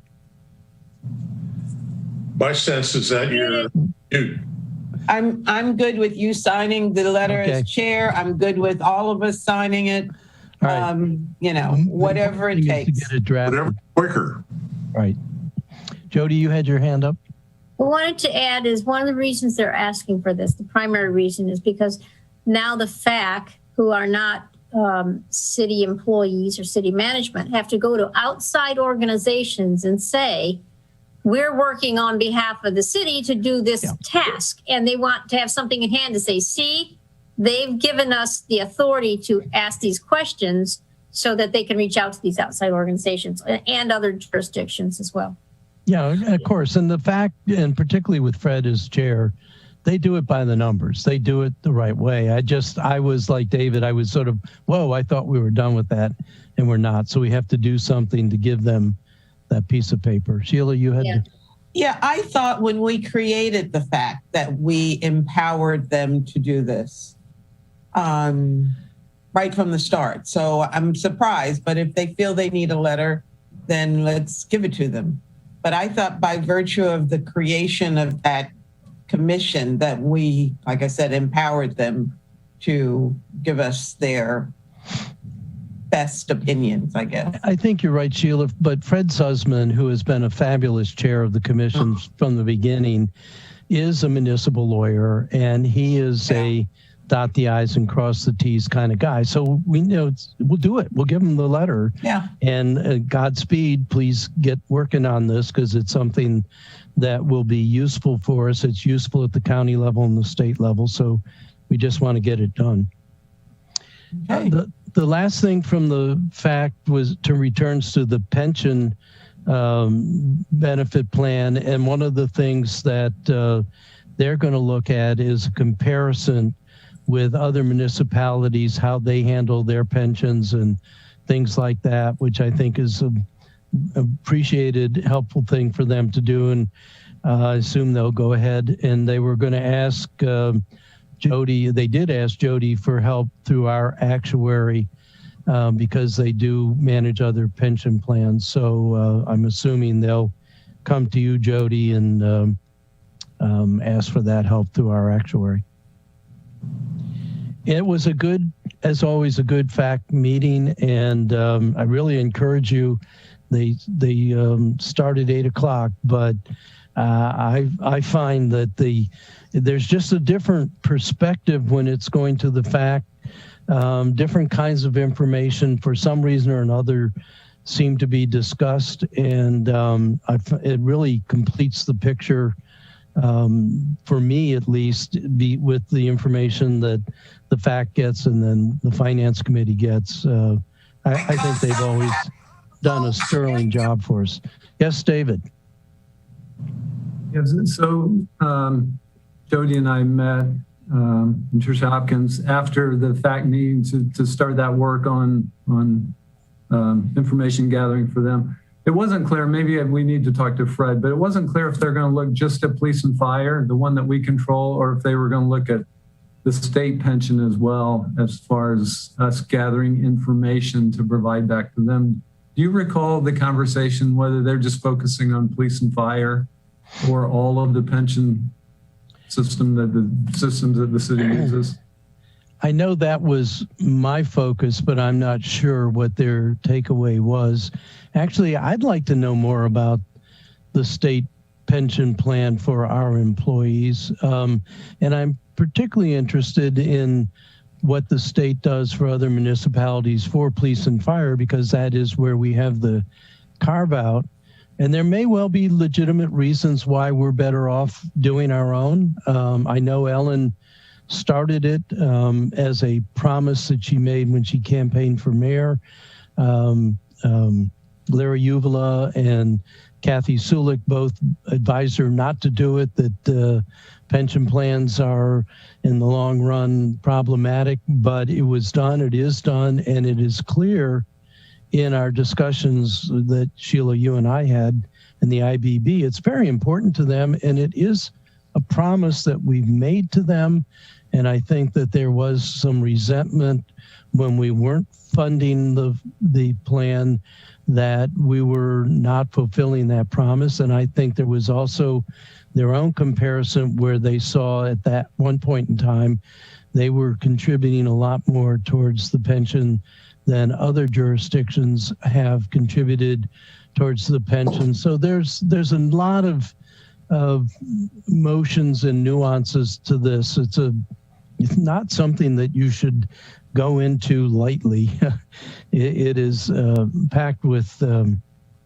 My sense is that you. I'm good with you signing the letter as chair. I'm good with all of us signing it. All right. Whatever it takes. To get it drafted. Whatever, quicker. Right. Jody, you had your hand up. I wanted to add is one of the reasons they're asking for this, the primary reason is because now the FAC, who are not city employees or city management, have to go to outside organizations and say, we're working on behalf of the city to do this task. And they want to have something in hand to say, see, they've given us the authority to ask these questions so that they can reach out to these outside organizations and other jurisdictions as well. Yeah, of course. And the fact, and particularly with Fred as chair, they do it by the numbers. They do it the right way. I was like David, I was sort of, whoa, I thought we were done with that, and we're not. So we have to do something to give them that piece of paper. Sheila, you had Yeah, I thought when we created the fact that we empowered them to do this right from the start. So I'm surprised, but if they feel they need a letter, then let's give it to them. But I thought by virtue of the creation of that commission that we, like I said, empowered them to give us their best opinions, I guess. I think you're right, Sheila, but Fred Sussman, who has been a fabulous chair of the commission from the beginning, is a municipal lawyer, and he is a dot the I's and cross the T's kind of guy. So we know we'll do it. We'll give him the letter. Yeah. And Godspeed, please get working on this because it's something that will be useful for us. It's useful at the county level and the state level. So we just want to get it done. Okay. The last thing from the fact was to returns to the pension benefit plan. And one of the things that they're going to look at is a comparison with other municipalities, how they handle their pensions and things like that, which I think is an appreciated, helpful thing for them to do. And I assume they'll go ahead. And they were going to ask Jody, they did ask Jody for help through our actuary because they do manage other pension plans. So I'm assuming they'll come to you, Jody, and ask for that help through our actuary. It was as always, a good fact meeting, and I really encourage you. They start at 8:00, but I find that there's just a different perspective when it's going to the fact. Different kinds of information, for some reason or another, seem to be discussed, and it really completes the picture. For me, at least, with the information that the FAC gets and then the Finance Committee gets. I think they've always done a sterling job for us. Yes, David. Yes, so Jody and I met in Tricia Hopkins after the FAC meeting to start that work on information gathering for them. It wasn't clear, maybe we need to talk to Fred, but it wasn't clear if they're going to look just at police and fire, the one that we control, or if they were going to look at the state pension as well, as far as us gathering information to provide back to them. Do you recall the conversation, whether they're just focusing on police and fire or all of the pension systems that the city uses? I know that was my focus, but I'm not sure what their takeaway was. Actually, I'd like to know more about the state pension plan for our employees. And I'm particularly interested in what the state does for other municipalities for police and fire, because that is where we have the carve out. And there may well be legitimate reasons why we're better off doing our own. I know Ellen started it as a promise that she made when she campaigned for mayor. Larry Uvala and Kathy Sulik both advised her not to do it, that pension plans are in the long run problematic, but it was done, it is done, and it is clear in our discussions that Sheila, you and I had in the IBB, it's very important to them, and it is a promise that we've made to them. And I think that there was some resentment when we weren't funding the plan, that we were not fulfilling that promise. And I think there was also their own comparison where they saw at that one point in time, they were contributing a lot more towards the pension than other jurisdictions have contributed towards the pension. So there's a lot of emotions and nuances to this. It's not something that you should go into lightly. It is packed with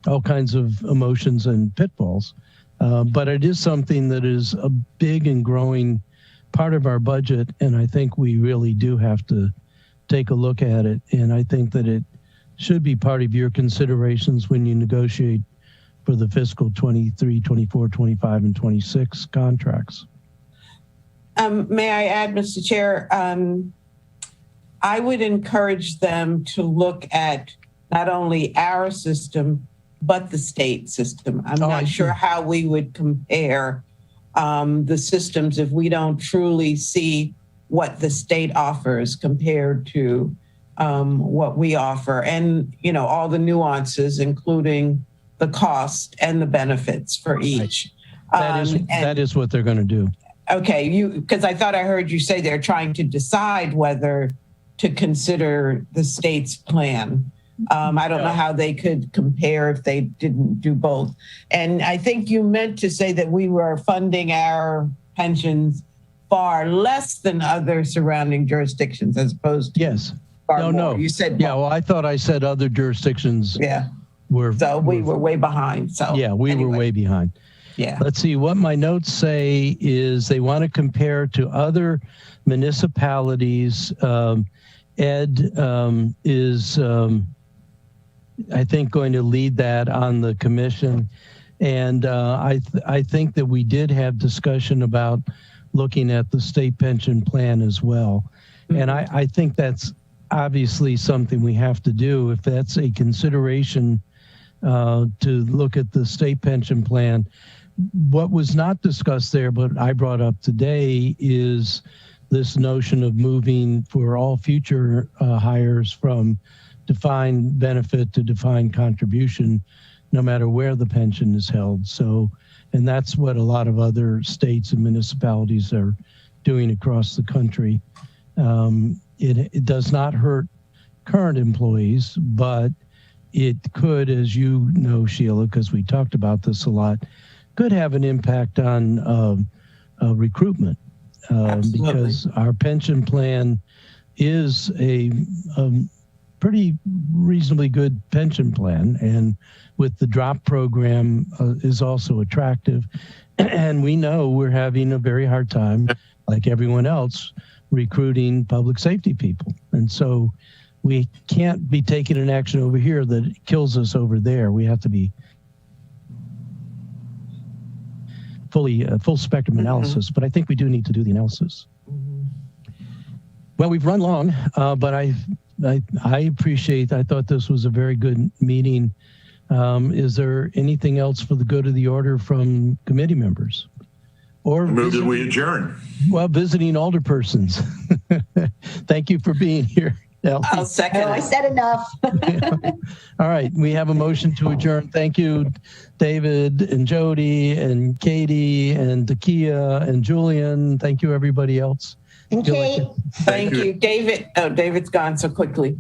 all kinds of emotions and pitfalls, but it is something that is a big and growing part of our budget, and I think we really do have to take a look at it, and I think that it should be part of your considerations when you negotiate for the fiscal 23, 24, 25, and 26 contracts. May I add, Mr. Chair, I would encourage them to look at not only our system, but the state system. I'm not sure how we would compare the systems if we don't truly see what the state offers compared to what we offer, and all the nuances, including the cost and the benefits for each. That is what they're going to do. Okay, because I thought I heard you say they're trying to decide whether to consider the state's plan. I don't know how they could compare if they didn't do both. And I think you meant to say that we were funding our pensions far less than other surrounding jurisdictions, as opposed to yes. far No. more. You said yeah. Well, I thought I said other jurisdictions. Yeah. We were way behind. So yeah, we were way behind. Yeah. Let's see, what my notes say is they want to compare to other municipalities. Ed is, I think, going to lead that on the commission. And I think that we did have discussion about looking at the state pension plan as well. Mm-hmm. And I think that's obviously something we have to do. If that's a consideration to look at the state pension plan, what was not discussed there, but I brought up today, is this notion of moving for all future hires from defined benefit to defined contribution, no matter where the pension is held. So, and that's what a lot of other states and municipalities are doing across the country. It does not hurt current employees, but it could, as you know, Sheila, because we talked about this a lot, could have an impact on recruitment, because our pension plan is a pretty reasonably good pension plan, and with the drop program is also attractive. And we know we're having a very hard time, like everyone else, recruiting public safety people. And so we can't be taking an action over here that kills us over there. We have to be full spectrum analysis, but I think we do need to do the analysis. Well, we've run long, but I appreciate, I thought this was a very good meeting. Is there anything else for the good of the order from committee members? Or move that we adjourn. Well, visiting alderpersons. Thank you for being here. I'll second. I said enough. All right, we have a motion to adjourn. Thank you, David and Jody and Katie and Takia and Julian. Thank you, everybody else. And Kate. Thank you, David. Oh, David's gone so quickly.